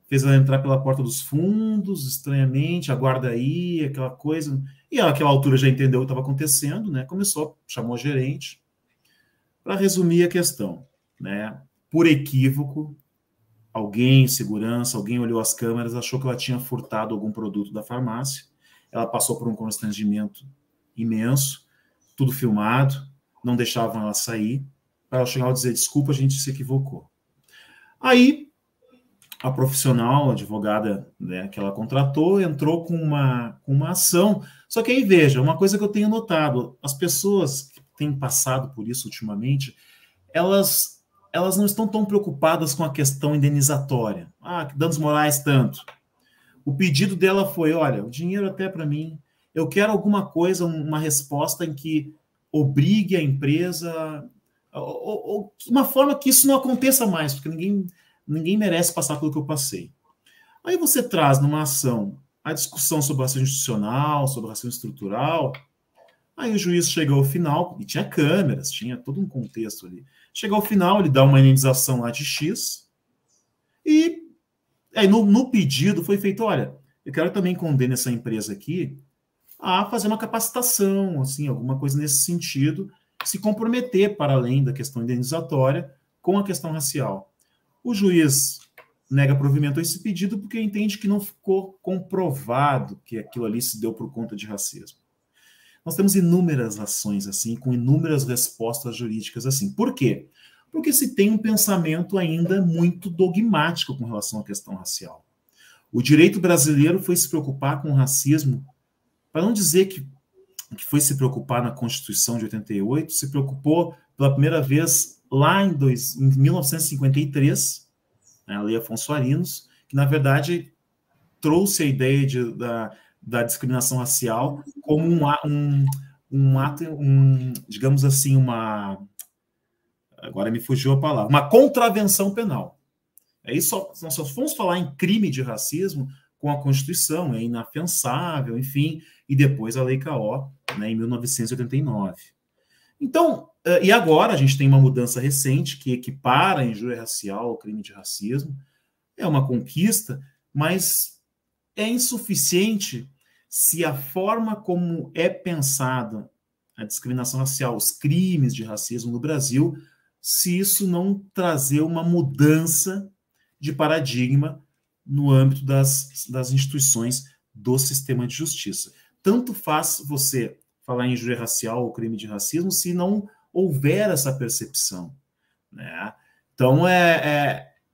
Fez ela entrar pela porta dos fundos, estranhamente, aguarda aí, aquela coisa. E ela, naquela altura, já entendeu o que estava acontecendo, né? Começou, chamou a gerente. Para resumir a questão, né? Por equívoco, alguém, segurança, alguém olhou as câmeras, achou que ela tinha furtado algum produto da farmácia. Ela passou por um constrangimento imenso, tudo filmado, não deixavam ela sair, para ela chegar e dizer, desculpa, a gente se equivocou. Aí, a profissional, a advogada, né, que ela contratou, entrou com uma ação. Só que aí, veja, uma coisa que eu tenho notado, as pessoas que têm passado por isso ultimamente, elas não estão tão preocupadas com a questão indenizatória. Ah, danos morais tanto. O pedido dela foi, olha, o dinheiro até para mim, eu quero alguma coisa, uma resposta em que obrigue a empresa, ou uma forma que isso não aconteça mais, porque ninguém merece passar pelo que eu passei. Aí você traz numa ação a discussão sobre racismo institucional, sobre racismo estrutural, aí o juiz chega ao final, e tinha câmeras, tinha todo um contexto ali, chega ao final, ele dá uma indenização lá de X, e aí no pedido foi feito, olha, eu quero também condenar essa empresa aqui a fazer uma capacitação, assim, alguma coisa nesse sentido, se comprometer para além da questão indenizatória com a questão racial. O juiz nega provimento a esse pedido porque entende que não ficou comprovado que aquilo ali se deu por conta de racismo. Nós temos inúmeras ações assim, com inúmeras respostas jurídicas assim. Por quê? Porque se tem um pensamento ainda muito dogmático com relação à questão racial. O direito brasileiro foi se preocupar com o racismo, para não dizer que foi se preocupar na Constituição de 88, se preocupou pela primeira vez lá em 1953, né, a Lei Afonso Arinos, que, na verdade, trouxe a ideia da discriminação racial como um ato, digamos assim, agora me fugiu a palavra, uma contravenção penal. Aí nós só vamos falar em crime de racismo com a Constituição, é inafiançável, enfim, e depois a Lei K.O., né, em 1989. Então, e agora a gente tem uma mudança recente que equipara a injúria racial ao crime de racismo. É uma conquista, mas é insuficiente se a forma como é pensada a discriminação racial, os crimes de racismo no Brasil, se isso não trazer uma mudança de paradigma no âmbito das instituições do sistema de justiça. Tanto faz você falar em injúria racial ou crime de racismo se não houver essa percepção, né? Então,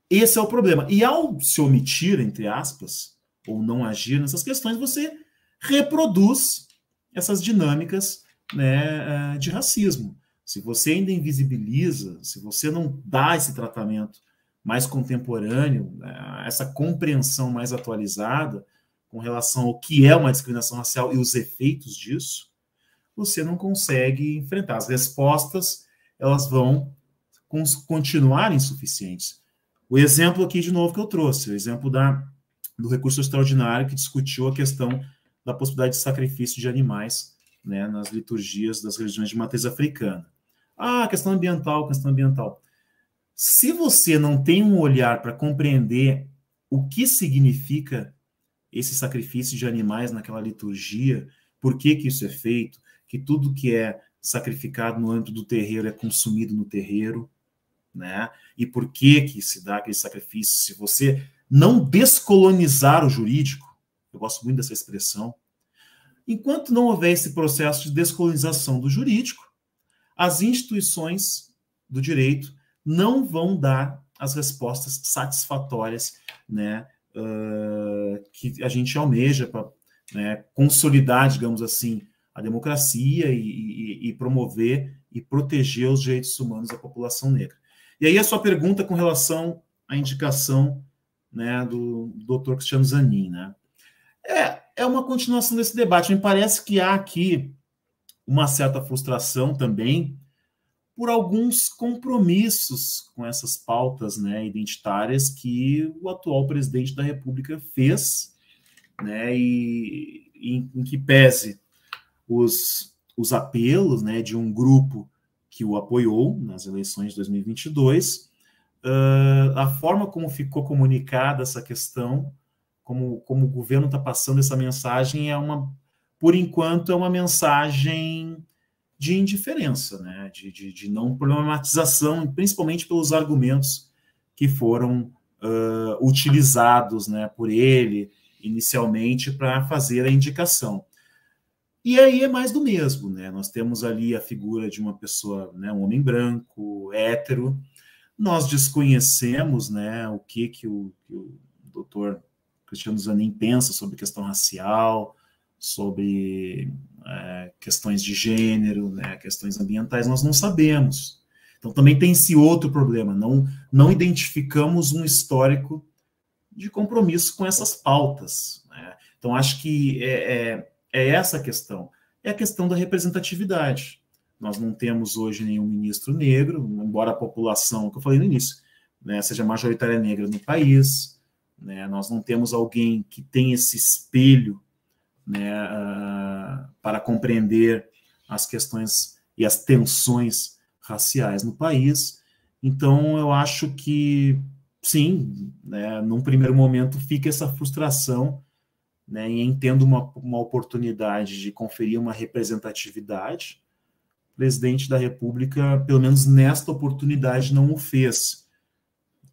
esse é o problema. E ao se omitir, entre aspas, ou não agir nessas questões, você reproduz essas dinâmicas, né, de racismo. Se você ainda invisibiliza, se você não dá esse tratamento mais contemporâneo, né, essa compreensão mais atualizada com relação ao que é uma discriminação racial e os efeitos disso, você não consegue enfrentar. As respostas, elas vão continuar insuficientes. O exemplo aqui, de novo, que eu trouxe, o exemplo do recurso extraordinário que discutiu a questão da possibilidade de sacrifício de animais, né, nas liturgias das religiões de matriz africana. Questão ambiental. Se você não tem um olhar para compreender o que significa esse sacrifício de animais naquela liturgia, por que isso é feito, que tudo que é sacrificado no âmbito do terreiro é consumido no terreiro, né? E por que se dá aquele sacrifício? Se você não descolonizar o jurídico, eu gosto muito dessa expressão, enquanto não houver esse processo de descolonização do jurídico, as instituições do direito não vão dar as respostas satisfatórias, né, que a gente almeja para, né, consolidar, digamos assim, a democracia e promover e proteger os direitos humanos da população negra. E aí a sua pergunta com relação à indicação, né, do Dr. Cristiano Zanin, né? É uma continuação desse debate. Me parece que há aqui uma certa frustração também por alguns compromissos com essas pautas, né, identitárias que o atual presidente da República fez, né, e em que pese os apelos, né, de um grupo que o apoiou nas eleições de 2022, a forma como ficou comunicada essa questão, como o governo está passando essa mensagem, por enquanto, é uma mensagem de indiferença, né, de não problematização, principalmente pelos argumentos que foram utilizados, né, por ele, inicialmente, para fazer a indicação. E aí é mais do mesmo, né? Nós temos ali a figura de uma pessoa, né, um homem branco, hétero. Nós desconhecemos, né, o que o doutor Cristiano Zanin pensa sobre questão racial, sobre questões de gênero, né, questões ambientais, nós não sabemos. Então também tem esse outro problema, não identificamos um histórico de compromisso com essas pautas, né? Então acho que é essa a questão. É a questão da representatividade. Nós não temos hoje nenhum ministro negro, embora a população, que eu falei no início, né, seja majoritária negra no país, né, nós não temos alguém que tem esse espelho, né, para compreender as questões e as tensões raciais no país. Então, eu acho que, sim, né, num primeiro momento fica essa frustração, né, e entendo uma oportunidade de conferir uma representatividade. O presidente da República, pelo menos nesta oportunidade, não o fez.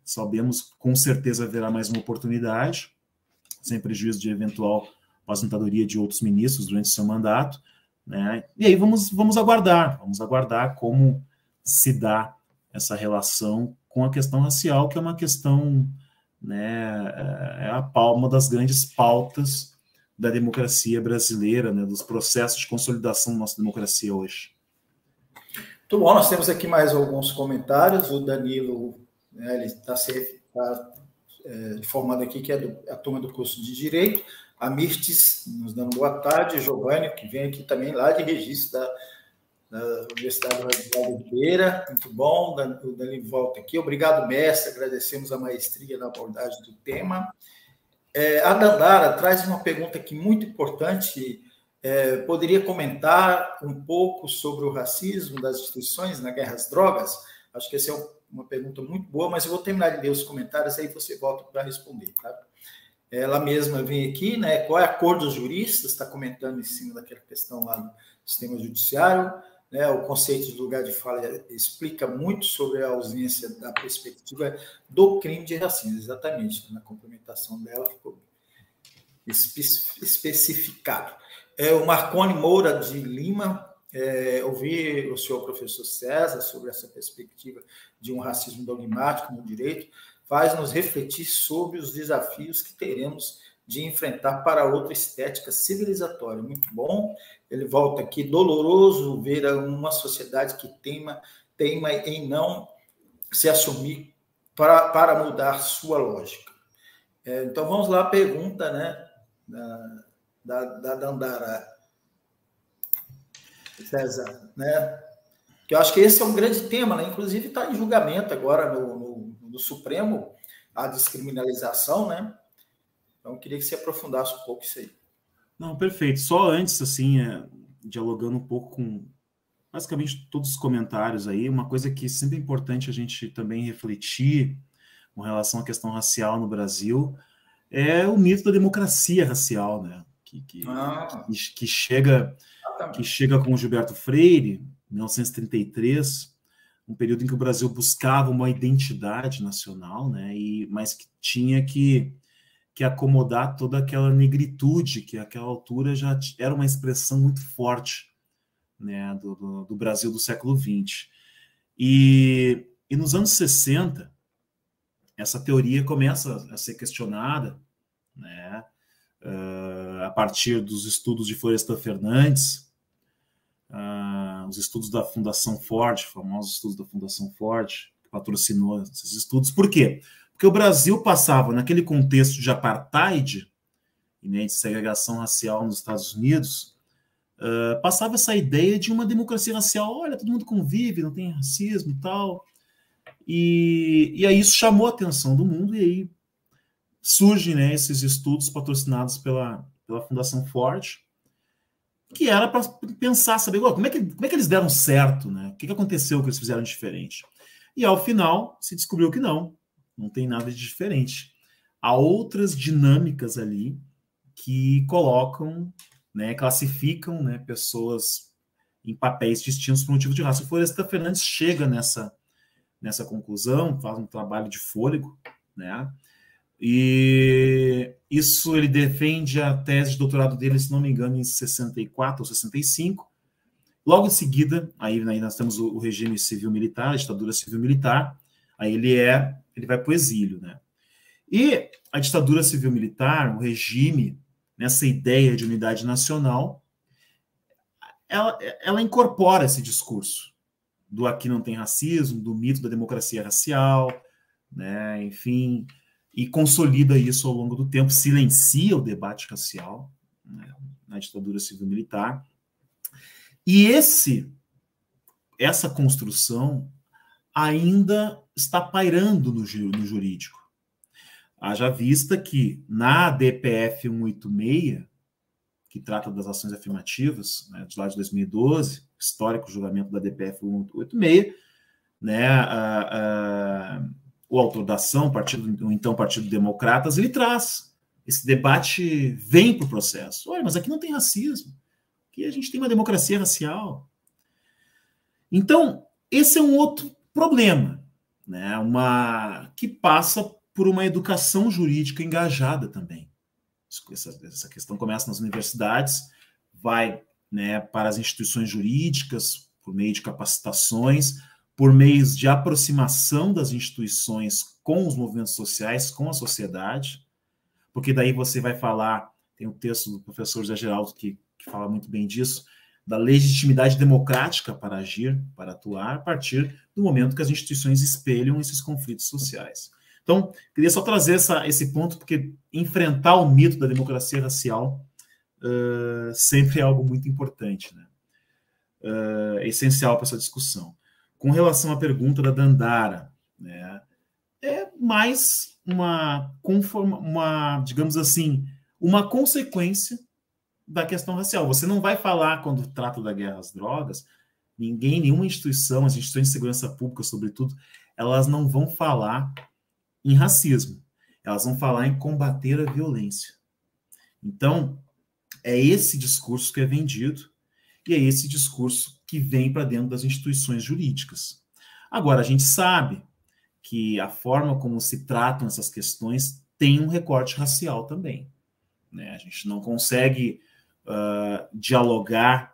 Sabemos, com certeza haverá mais uma oportunidade, sem prejuízo de eventual aposentadoria de outros ministros durante seu mandato, né? E aí vamos aguardar como se dá essa relação com a questão racial, que é uma questão, né, uma das grandes pautas da democracia brasileira, né, dos processos de consolidação da nossa democracia hoje. Muito bom, nós temos aqui mais alguns comentários. O Danilo, né, ele está informando aqui que é a turma do curso de Direito. A Mirtes nos dando boa tarde. Giovanni, que vem aqui também lá de Registro da Universidade de Oliveira. Muito bom, o Danilo volta aqui. Obrigado, mestre, agradecemos a maestria na abordagem do tema. A Dandara traz uma pergunta aqui muito importante. Poderia comentar um pouco sobre o racismo das instituições na guerra às drogas? Acho que essa é uma pergunta muito boa, mas eu vou terminar de ler os comentários, aí você volta para responder, tá? Ela mesma vem aqui, né? Qual é a cor dos juristas? Está comentando em cima daquela questão lá do sistema judiciário, né? O conceito de lugar de fala explica muito sobre a ausência da perspectiva do crime de racismo, exatamente. Na complementação dela ficou especificado. O Marconi Moura de Lima, ouvi o senhor professor César sobre essa perspectiva de um racismo dogmático no direito, faz-nos refletir sobre os desafios que teremos de enfrentar para outra estética civilizatória. Muito bom. Ele volta aqui, doloroso ver uma sociedade que teima em não se assumir para mudar sua lógica. Então vamos lá, a pergunta, né, da Dandara, César, né? Que eu acho que esse é um grande tema, né? Inclusive está em julgamento agora no Supremo a descriminalização, né? Então eu queria que você aprofundasse um pouco isso aí. Não, perfeito. Só antes, assim, dialogando um pouco com basicamente todos os comentários aí, uma coisa que sempre é importante a gente também refletir com relação à questão racial no Brasil é o mito da democracia racial, né? Que chega com o Gilberto Freire, 1933, um período em que o Brasil buscava uma identidade nacional, né? Mas que tinha que acomodar toda aquela negritude, que àquela altura já era uma expressão muito forte, né, do Brasil do século XX. E nos anos 60, essa teoria começa a ser questionada, né, a partir dos estudos de Florestan Fernandes, os estudos da Fundação Ford, famosos estudos da Fundação Ford, que patrocinou esses estudos. Por quê? Porque o Brasil passava, naquele contexto de apartheid, né, de segregação racial nos Estados Unidos, passava essa ideia de uma democracia racial. Olha, todo mundo convive, não tem racismo e tal. E aí isso chamou a atenção do mundo, e aí surgem, né, esses estudos patrocinados pela Fundação Ford, que era para pensar, saber como é que eles deram certo, né? O que aconteceu que eles fizeram diferente? E ao final se descobriu que não tem nada de diferente. Há outras dinâmicas ali que colocam, né, classificam, né, pessoas em papéis distintos por motivo de raça. O Florestan Fernandes chega nessa conclusão, faz um trabalho de fôlego, né? E isso ele defende a tese de doutorado dele, se não me engano, em 64 ou 65. Logo em seguida, aí nós temos o regime civil-militar, a ditadura civil-militar, aí ele vai para o exílio, né? E a ditadura civil-militar, o regime, nessa ideia de unidade nacional, ela incorpora esse discurso do aqui não tem racismo, do mito da democracia racial, né? Enfim, e consolida isso ao longo do tempo, silencia o debate racial, né, na ditadura civil-militar. E essa construção ainda está pairando no jurídico. Haja vista que na DPF 186, que trata das ações afirmativas, né, de lá de 2012, histórico julgamento da DPF 186, né, o autor da ação, o então Partido Democratas, ele traz esse debate, vem para o processo. Olha, mas aqui não tem racismo, aqui a gente tem uma democracia racial. Então, esse é um outro problema, né, que passa por uma educação jurídica engajada também. Essa questão começa nas universidades, vai, né, para as instituições jurídicas, por meio de capacitações, por meios de aproximação das instituições com os movimentos sociais, com a sociedade, porque daí você vai falar, tem um texto do professor José Geraldo que fala muito bem disso, da legitimidade democrática para agir, para atuar, a partir do momento que as instituições espelham esses conflitos sociais. Então, queria só trazer esse ponto, porque enfrentar o mito da democracia racial sempre é algo muito importante, né? É essencial para essa discussão. Com relação à pergunta da Dandara, né, é mais digamos assim, uma consequência da questão racial. Você não vai falar, quando trata da guerra às drogas, nenhuma instituição, as instituições de segurança pública, sobretudo, elas não vão falar em racismo. Elas vão falar em combater a violência. Então, é esse discurso que é vendido e é esse discurso que vem para dentro das instituições jurídicas. Agora, a gente sabe que a forma como se tratam essas questões tem um recorte racial também, né? A gente não consegue dialogar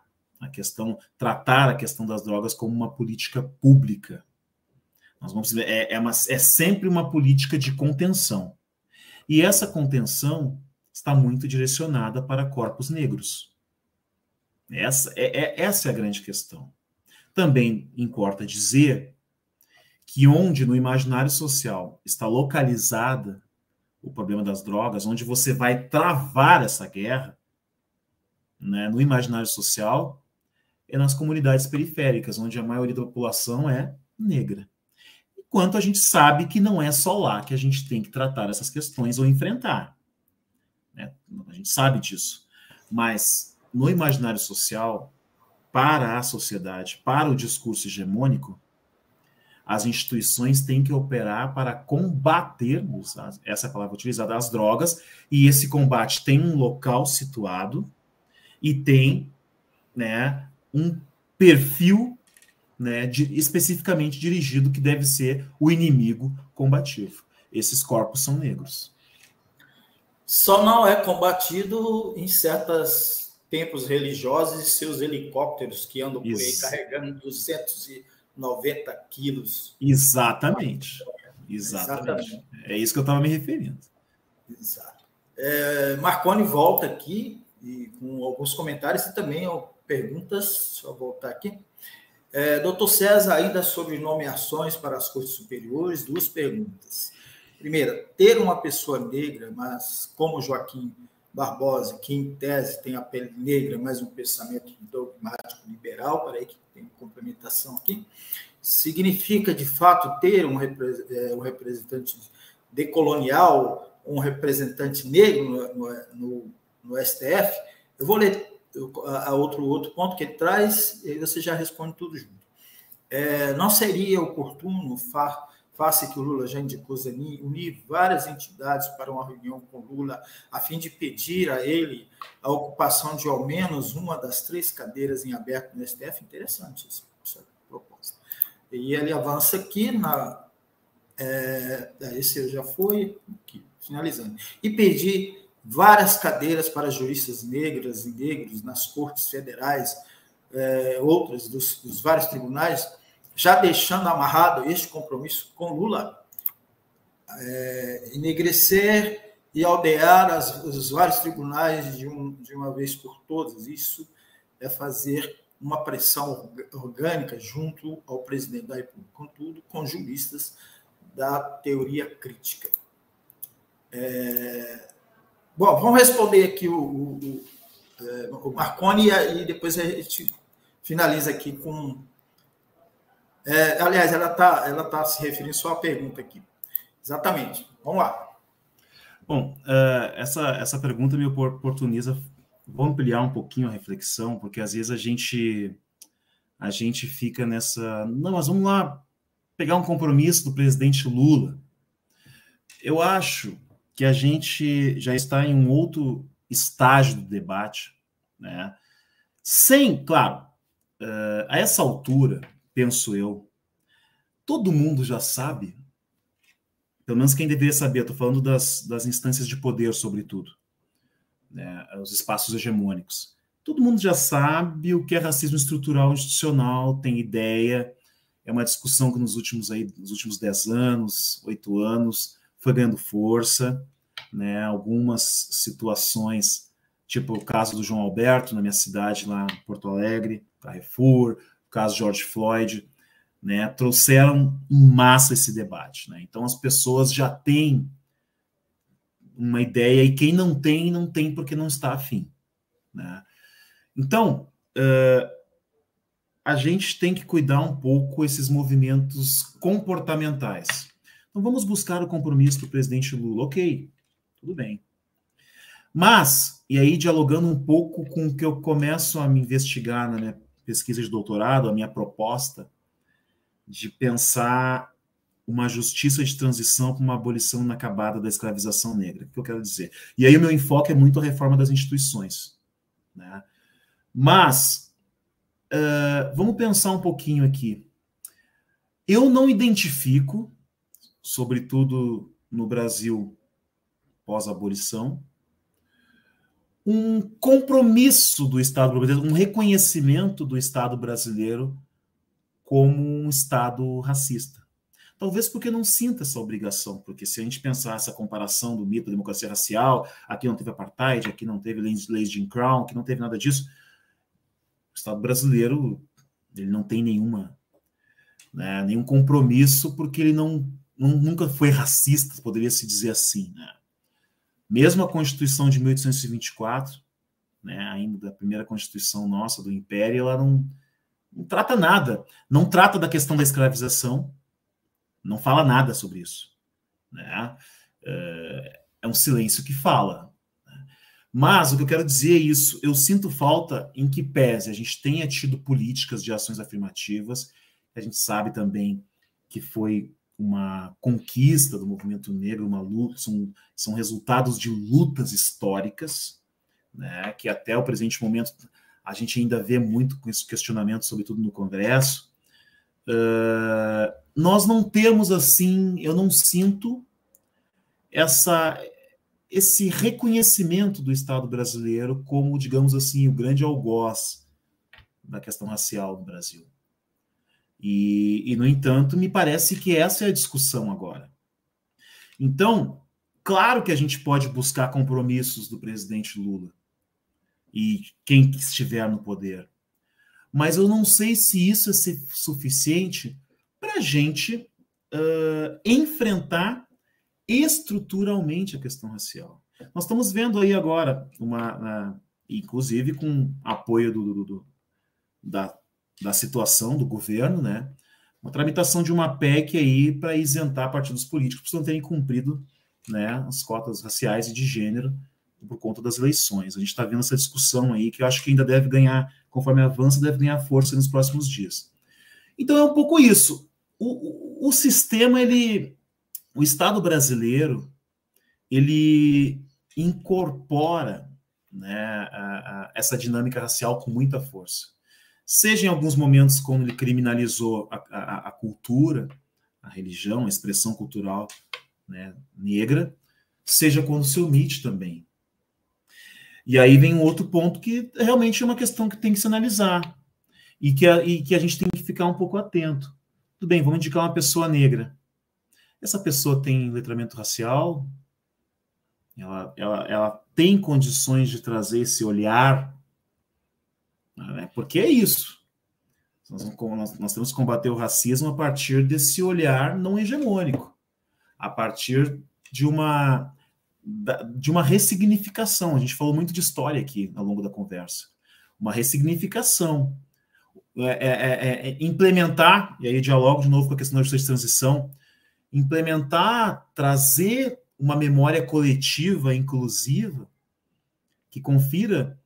tratar a questão das drogas como uma política pública. Nós vamos ver, é sempre uma política de contenção. E essa contenção está muito direcionada para corpos negros. Essa é a grande questão. Também importa dizer que onde no imaginário social está localizada o problema das drogas, onde você vai travar essa guerra, né, no imaginário social, é nas comunidades periféricas, onde a maioria da população é negra. Enquanto a gente sabe que não é só lá que a gente tem que tratar essas questões ou enfrentar, né? A gente sabe disso. Mas no imaginário social, para a sociedade, para o discurso hegemônico, as instituições têm que operar para combater, essa é a palavra utilizada, as drogas, e esse combate tem um local situado e tem, né, um perfil, né, especificamente dirigido que deve ser o inimigo combativo. Esses corpos são negros. Só não é combatido em certos templos religiosos e seus helicópteros que andam por aí carregando 290 quilos. Exatamente. É isso que eu estava me referindo. Exato. Marconi volta aqui e com alguns comentários e também perguntas. Deixa eu voltar aqui. Doutor César, ainda sobre nomeações para as cortes superiores, 2 perguntas. Primeira, ter uma pessoa negra, mas como Joaquim Barbosa, que em tese tem a pele negra, mas um pensamento dogmático liberal, para aí que tem complementação aqui, significa de fato ter um representante decolonial, um representante negro no STF? Eu vou ler outro ponto que ele traz, e você já responde tudo junto. Não seria oportuno, face que o Lula já indicou, unir várias entidades para uma reunião com Lula, a fim de pedir a ele a ocupação de ao menos uma das 3 cadeiras em aberto no STF? Interessante essa proposta. E ele avança aqui esse já foi, aqui, finalizando. E pedir várias cadeiras para juristas negras e negros nas cortes federais, outras dos vários tribunais, já deixando amarrado este compromisso com Lula, enegrecer e aldear os vários tribunais de uma vez por todas. Isso é fazer uma pressão orgânica junto ao presidente da República, contudo, com juristas da teoria crítica. Bom, vamos responder aqui o Marconi e depois a gente finaliza aqui com... aliás, ela tá se referindo só à pergunta aqui. Exatamente. Vamos lá. Bom, essa pergunta me oportuniza... Vou ampliar um pouquinho a reflexão, porque às vezes a gente fica nessa... Não, mas vamos lá pegar um compromisso do presidente Lula. Eu acho que a gente já está em um outro estágio do debate, né? Claro, a essa altura, penso eu, todo mundo já sabe, pelo menos quem deveria saber, estou falando das instâncias de poder, sobretudo, né, os espaços hegemônicos. Todo mundo já sabe o que é racismo estrutural institucional, tem ideia, é uma discussão que nos últimos 10 anos, 8 anos, foi ganhando força, né, algumas situações, tipo o caso do João Alberto, na minha cidade, lá em Porto Alegre, Carrefour, o caso de George Floyd, né, trouxeram em massa esse debate, né? Então as pessoas já têm uma ideia, e quem não tem porque não está afim, né? Então, a gente tem que cuidar um pouco esses movimentos comportamentais. Então vamos buscar o compromisso do presidente Lula, ok, tudo bem. Mas, e aí dialogando um pouco com o que eu começo a me investigar na minha pesquisa de doutorado, a minha proposta de pensar uma justiça de transição para uma abolição inacabada da escravização negra. O que eu quero dizer? E aí o meu enfoque é muito a reforma das instituições, né? Mas, vamos pensar um pouquinho aqui. Eu não identifico, sobretudo no Brasil pós-abolição, um compromisso do Estado brasileiro, um reconhecimento do Estado brasileiro como um Estado racista. Talvez porque não sinta essa obrigação, porque se a gente pensar essa comparação do mito da democracia racial, aqui não teve apartheid, aqui não teve leis de Jim Crow, aqui não teve nada disso, o Estado brasileiro ele não tem nenhum compromisso, porque ele nunca foi racista, poderia se dizer assim, né? Mesmo a Constituição de 1824, né, ainda da primeira Constituição nossa do Império, ela não trata nada, não trata da questão da escravização, não fala nada sobre isso, né? É um silêncio que fala. Mas o que eu quero dizer é isso, eu sinto falta em que pese a gente tenha tido políticas de ações afirmativas, a gente sabe também que foi uma conquista do movimento negro, uma luta, são resultados de lutas históricas, né, que até o presente momento a gente ainda vê muito com esse questionamento, sobretudo no Congresso. Nós não temos, assim, eu não sinto esse reconhecimento do Estado brasileiro como, digamos assim, o grande algoz da questão racial no Brasil. E, no entanto, me parece que essa é a discussão agora. Então, claro que a gente pode buscar compromissos do presidente Lula e quem estiver no poder, mas eu não sei se isso é suficiente para a gente enfrentar estruturalmente a questão racial. Nós estamos vendo aí agora, inclusive com apoio da situação do governo, né, uma tramitação de uma PEC aí para isentar partidos políticos por não terem cumprido, né, as cotas raciais e de gênero por conta das eleições. A gente está vendo essa discussão aí que eu acho que ainda deve ganhar, conforme avança, deve ganhar força nos próximos dias. Então é um pouco isso. O sistema, o Estado brasileiro, ele incorpora, né, essa dinâmica racial com muita força. Seja em alguns momentos quando ele criminalizou a cultura, a religião, a expressão cultural, né, negra, seja quando se omite também. E aí vem um outro ponto que realmente é uma questão que tem que se analisar e que a gente tem que ficar um pouco atento. Tudo bem, vamos indicar uma pessoa negra. Essa pessoa tem letramento racial? Ela tem condições de trazer esse olhar? Né? Porque é isso. Nós temos que combater o racismo a partir desse olhar não hegemônico, a partir de uma ressignificação. A gente falou muito de história aqui ao longo da conversa. Uma ressignificação. Implementar, e aí eu dialogo de novo com a questão da justiça de transição, implementar, trazer uma memória coletiva inclusiva que confira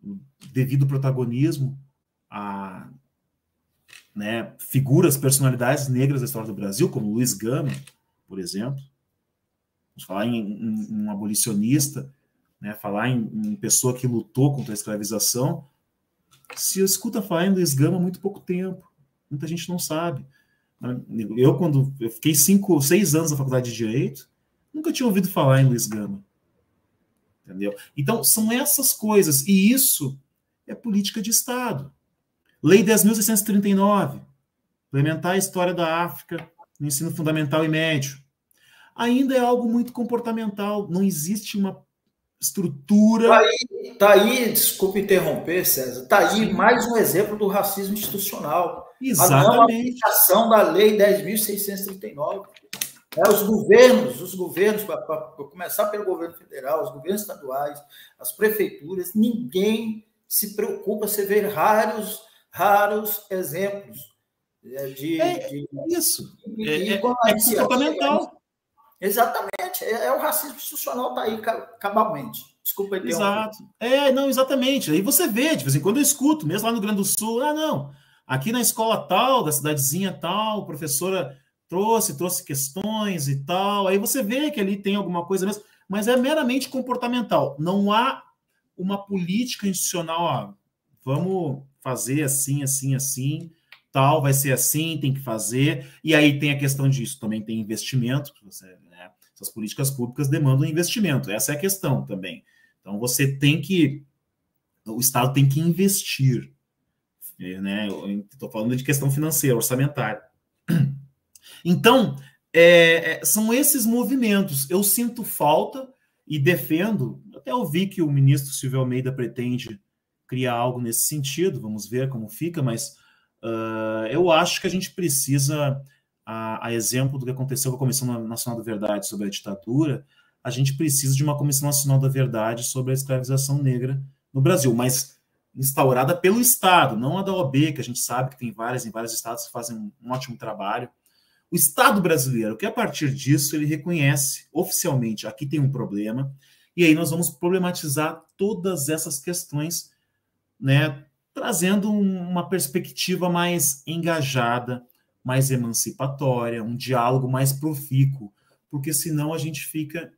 o devido protagonismo a, né, figuras, personalidades negras da história do Brasil, como Luiz Gama, por exemplo. Vamos falar em um abolicionista, né, falar em pessoa que lutou contra a escravização. Se escuta falar em Luiz Gama há muito pouco tempo, muita gente não sabe. Quando eu fiquei 6 anos na faculdade de Direito, nunca tinha ouvido falar em Luiz Gama. Entendeu? Então, são essas coisas, e isso é política de Estado. Lei 10.639, implementar a história da África no ensino fundamental e médio. Ainda é algo muito comportamental, não existe uma estrutura... Tá aí, desculpa interromper, César, tá aí Sim. mais um exemplo do racismo institucional. Exatamente. A não aplicação da Lei 10.639. Os governos, para começar pelo governo federal, os governos estaduais, as prefeituras, ninguém se preocupa, você vê raros exemplos isso. É comportamental. Exatamente. O racismo institucional está aí cabalmente. Desculpa aí. Exato. Não, exatamente. Aí você vê, de vez em quando eu escuto, mesmo lá no Rio Grande do Sul, não. Aqui na escola tal, da cidadezinha tal, a professora trouxe questões e tal. Aí você vê que ali tem alguma coisa mesmo, mas é meramente comportamental. Não há uma política institucional, vamos fazer assim, assim, assim, tal, vai ser assim, tem que fazer. E aí tem a questão disso, também tem investimento, né? Essas políticas públicas demandam investimento, essa é a questão também. Então o Estado tem que investir, né? Estou falando de questão financeira, orçamentária. Então, são esses movimentos. Eu sinto falta e defendo, até ouvi que o ministro Silvio Almeida pretende criar algo nesse sentido, vamos ver como fica, mas eu acho que a gente precisa, a exemplo do que aconteceu com a Comissão Nacional da Verdade sobre a ditadura, a gente precisa de uma Comissão Nacional da Verdade sobre a escravização negra no Brasil, mas instaurada pelo Estado, não a da OAB, que a gente sabe que tem várias em vários estados que fazem um ótimo trabalho. O Estado brasileiro, que a partir disso ele reconhece oficialmente, aqui tem um problema, e aí nós vamos problematizar todas essas questões, né, trazendo uma perspectiva mais engajada, mais emancipatória, um diálogo mais profícuo, porque senão a gente fica,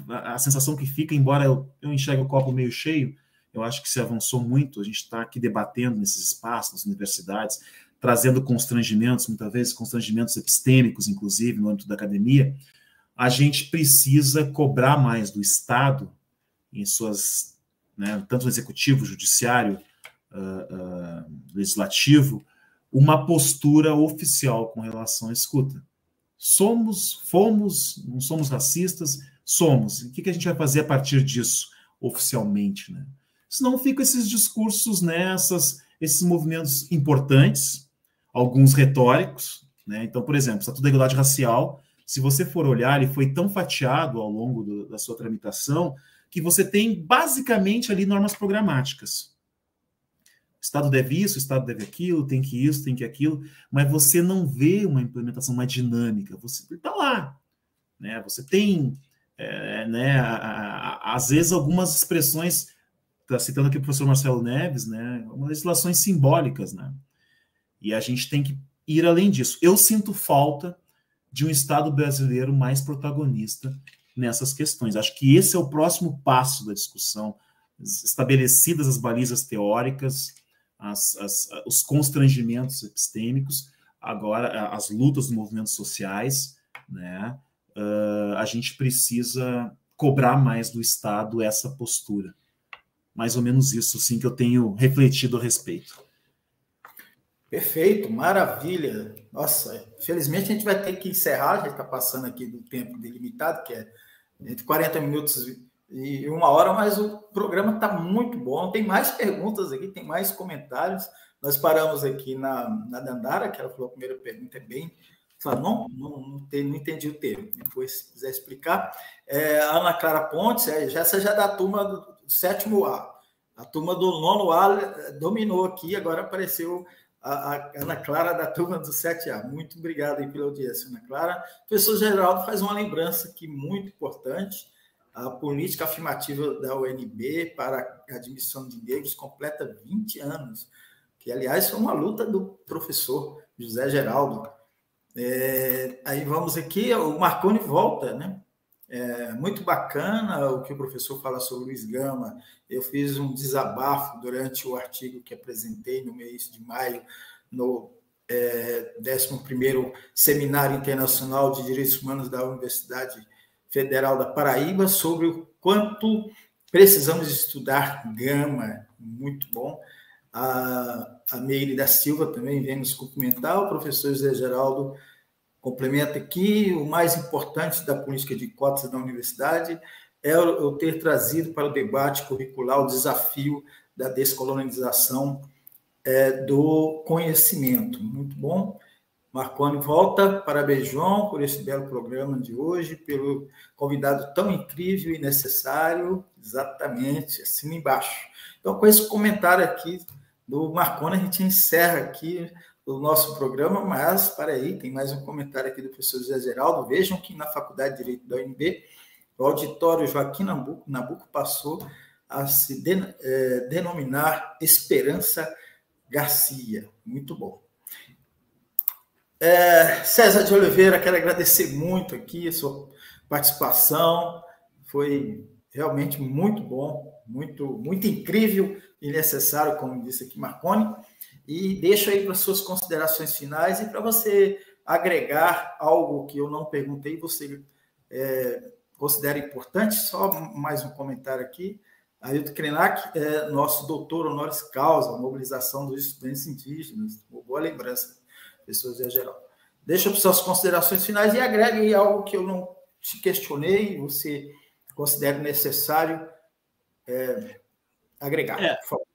a sensação que fica, embora eu enxergue o copo meio cheio, eu acho que se avançou muito, a gente está aqui debatendo nesses espaços, nas universidades, trazendo constrangimentos, muitas vezes constrangimentos epistêmicos, inclusive, no âmbito da academia. A gente precisa cobrar mais do Estado, em suas, né, tanto no executivo, judiciário, legislativo, uma postura oficial com relação à escuta. Fomos, não somos racistas, somos. E o que a gente vai fazer a partir disso, oficialmente, né? Senão ficam esses discursos, né, esses movimentos importantes, alguns retóricos, né? Então, por exemplo, o Estatuto da Igualdade Racial, se você for olhar, ele foi tão fatiado ao longo da sua tramitação que você tem basicamente ali normas programáticas. O Estado deve isso, o Estado deve aquilo, tem que isso, tem que aquilo, mas você não vê uma implementação, uma dinâmica. Você está lá, né? Você tem, né, às vezes, algumas expressões, está citando aqui o professor Marcelo Neves, né, algumas legislações simbólicas, né? E a gente tem que ir além disso. Eu sinto falta de um Estado brasileiro mais protagonista nessas questões. Acho que esse é o próximo passo da discussão, estabelecidas as balizas teóricas, os constrangimentos epistêmicos, agora as lutas dos movimentos sociais, né? A gente precisa cobrar mais do Estado essa postura. Mais ou menos isso, sim, que eu tenho refletido a respeito. Perfeito, maravilha. Nossa, felizmente a gente vai ter que encerrar, a gente está passando aqui do tempo delimitado, que é entre 40 minutos e 1 hora, mas o programa está muito bom. Tem mais perguntas aqui, tem mais comentários. Nós paramos aqui na Dandara, que ela falou a primeira pergunta é bem... Não entendi o termo. Depois, se quiser explicar. A Ana Clara Pontes, essa já é da turma do 7º A. A turma do 9º A dominou aqui, agora apareceu a Ana Clara da turma do 7A. Muito obrigado aí pela audiência, Ana Clara. O professor Geraldo faz uma lembrança aqui muito importante. A política afirmativa da UNB para a admissão de negros completa 20 anos, que, aliás, foi uma luta do professor José Geraldo. Aí vamos aqui, o Marconi volta, né? Muito bacana o que o professor fala sobre o Luiz Gama. Eu fiz um desabafo durante o artigo que apresentei no mês de maio, no 11º Seminário Internacional de Direitos Humanos da Universidade Federal da Paraíba, sobre o quanto precisamos estudar Gama. Muito bom. A Meire da Silva também vem nos cumprimentar, o professor José Geraldo complementa aqui: o mais importante da política de cotas da universidade é eu ter trazido para o debate curricular o desafio da descolonização do conhecimento. Muito bom. Marconi volta. Parabéns, João, por esse belo programa de hoje, pelo convidado tão incrível e necessário. Exatamente, assina embaixo. Então, com esse comentário aqui do Marconi, a gente encerra aqui o nosso programa, mas, para aí, tem mais um comentário aqui do professor José Geraldo. Vejam que na Faculdade de Direito da UNB, o auditório Joaquim Nabuco passou a se denominar Esperança Garcia. Muito bom. César de Oliveira, quero agradecer muito aqui a sua participação. Foi realmente muito bom, muito incrível e necessário, como disse aqui Marconi. E deixo aí para suas considerações finais e para você agregar algo que eu não perguntei, você considera importante. Só mais um comentário aqui. Ailton Krenak, nosso doutor honoris causa, mobilização dos estudantes indígenas. Boa lembrança, professor Zé Geraldo. Deixa para suas considerações finais e agregue aí algo que eu não te questionei e você considera necessário agregar, por favor.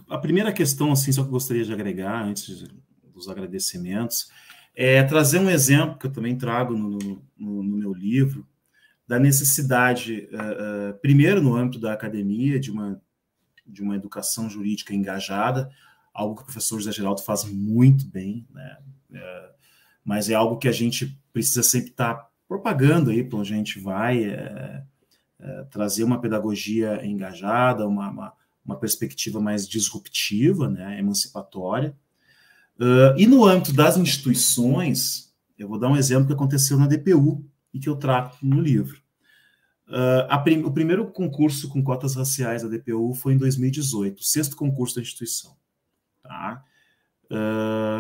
A primeira questão, assim, só que eu gostaria de agregar, antes dos agradecimentos, é trazer um exemplo que eu também trago no meu livro, da necessidade, primeiro, no âmbito da academia, de uma educação jurídica engajada, algo que o professor José Geraldo faz muito bem, né? Mas é algo que a gente precisa sempre estar propagando aí para onde a gente vai, trazer uma pedagogia engajada, uma perspectiva mais disruptiva, né, emancipatória. E no âmbito das instituições, eu vou dar um exemplo que aconteceu na DPU e que eu trato no livro. O primeiro concurso com cotas raciais da DPU foi em 2018, o 6º concurso da instituição. Tá?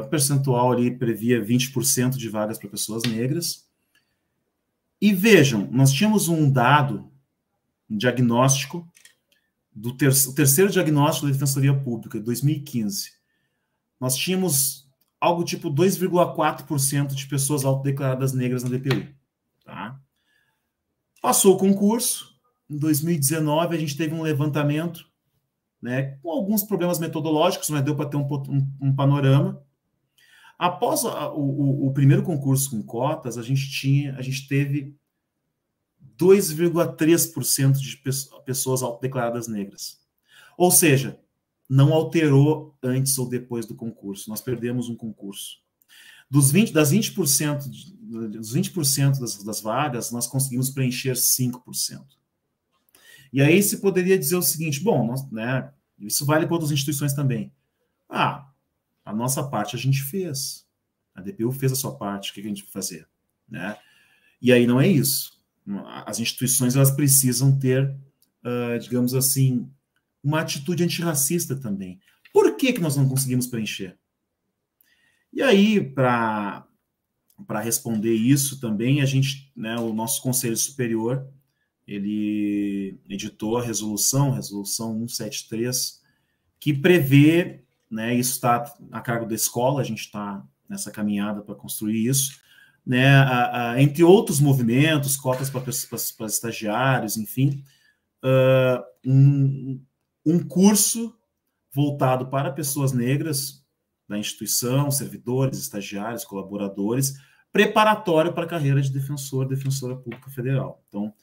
Percentual ali previa 20% de vagas para pessoas negras. E vejam, nós tínhamos um dado, um diagnóstico, o terceiro diagnóstico da Defensoria Pública, de 2015. Nós tínhamos algo tipo 2,4% de pessoas autodeclaradas negras na DPU. Tá? Passou o concurso, em 2019 a gente teve um levantamento, né, com alguns problemas metodológicos, mas deu para ter um panorama. Após o primeiro concurso com cotas, a gente teve 2,3% de pessoas autodeclaradas negras. Ou seja, não alterou antes ou depois do concurso. Nós perdemos um concurso. Dos 20% das vagas, nós conseguimos preencher 5%. E aí se poderia dizer o seguinte, bom, né, isso vale para outras instituições também. A nossa parte a gente fez. A DPU fez a sua parte, o que a gente vai fazer? Né? E aí não é isso. As instituições, elas precisam ter, digamos assim, uma atitude antirracista também. Por que nós não conseguimos preencher? E aí, para responder isso também, a gente, né, o nosso Conselho Superior, ele editou a resolução 173, que prevê, né, isso está a cargo da escola, a gente está nessa caminhada para construir isso, né, entre outros movimentos, cotas para estagiários, enfim, um curso voltado para pessoas negras da instituição, servidores, estagiários, colaboradores, preparatório para a carreira de defensora pública federal. Então,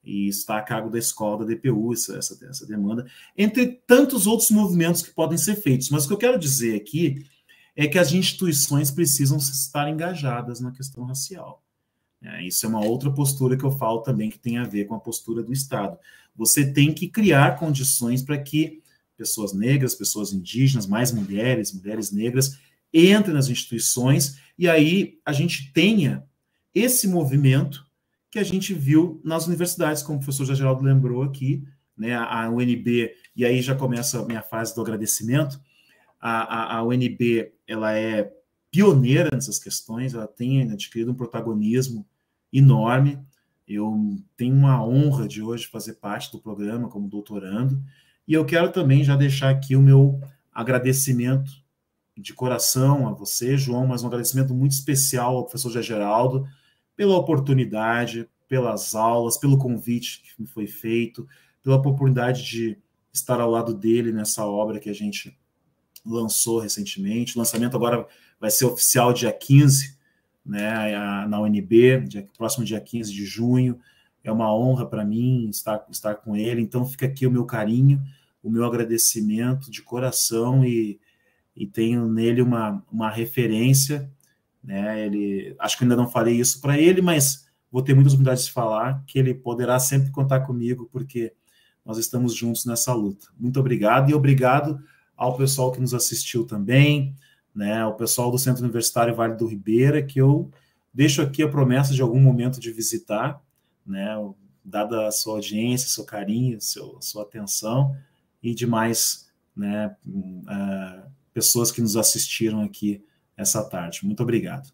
e está a cargo da escola da DPU, essa demanda, entre tantos outros movimentos que podem ser feitos. Mas o que eu quero dizer aqui é que as instituições precisam estar engajadas na questão racial. Isso é uma outra postura que eu falo também, que tem a ver com a postura do Estado. Você tem que criar condições para que pessoas negras, pessoas indígenas, mais mulheres negras, entrem nas instituições, e aí a gente tenha esse movimento que a gente viu nas universidades, como o professor José Geraldo lembrou aqui, né, a UNB, e aí já começa a minha fase do agradecimento. A UNB, ela é pioneira nessas questões, ela tem adquirido um protagonismo enorme. Eu tenho uma honra de hoje fazer parte do programa como doutorando, e eu quero também já deixar aqui o meu agradecimento de coração a você, João, mas um agradecimento muito especial ao professor José Geraldo pela oportunidade, pelas aulas, pelo convite que me foi feito, pela oportunidade de estar ao lado dele nessa obra que a gente lançou recentemente. O lançamento agora vai ser oficial dia 15, né, na UNB, próximo dia 15 de junho. É uma honra para mim estar com ele, então fica aqui o meu carinho, o meu agradecimento de coração, e tenho nele uma referência, né? Acho que ainda não falei isso para ele, mas vou ter muitas oportunidades de falar, que ele poderá sempre contar comigo, porque nós estamos juntos nessa luta. Muito obrigado, e obrigado ao pessoal que nos assistiu também, né, ao pessoal do Centro Universitário Vale do Ribeira, que eu deixo aqui a promessa de algum momento de visitar, né, dada a sua audiência, seu carinho, sua atenção, e demais, né, pessoas que nos assistiram aqui essa tarde. Muito obrigado.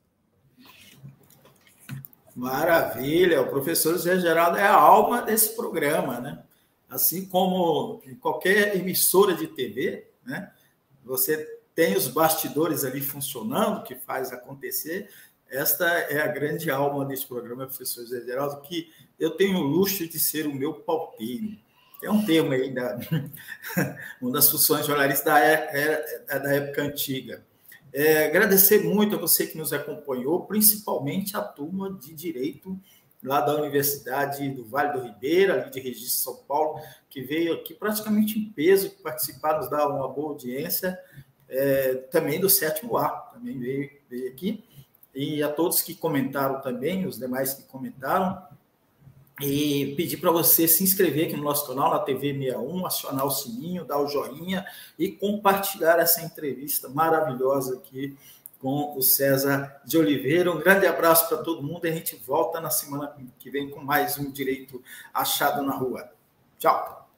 Maravilha, o professor José Geraldo é a alma desse programa, né? Assim como em qualquer emissora de TV, né? Você tem os bastidores ali funcionando, que faz acontecer. Esta é a grande alma desse programa, professor José Geraldo, que eu tenho o luxo de ser o meu palpinho. É um tema aí, uma das funções jornalistas da época antiga. Agradecer muito a você que nos acompanhou, principalmente a turma de Direito lá da Universidade do Vale do Ribeira, ali de Registro, São Paulo, que veio aqui praticamente em peso participar, nos dar uma boa audiência, também do 7º A, também veio aqui, e a todos que comentaram também, os demais que comentaram, e pedir para você se inscrever aqui no nosso canal, na TV 61, acionar o sininho, dar o joinha e compartilhar essa entrevista maravilhosa aqui com o César de Oliveira. Um grande abraço para todo mundo e a gente volta na semana que vem com mais um Direito Achado na Rua. Tchau!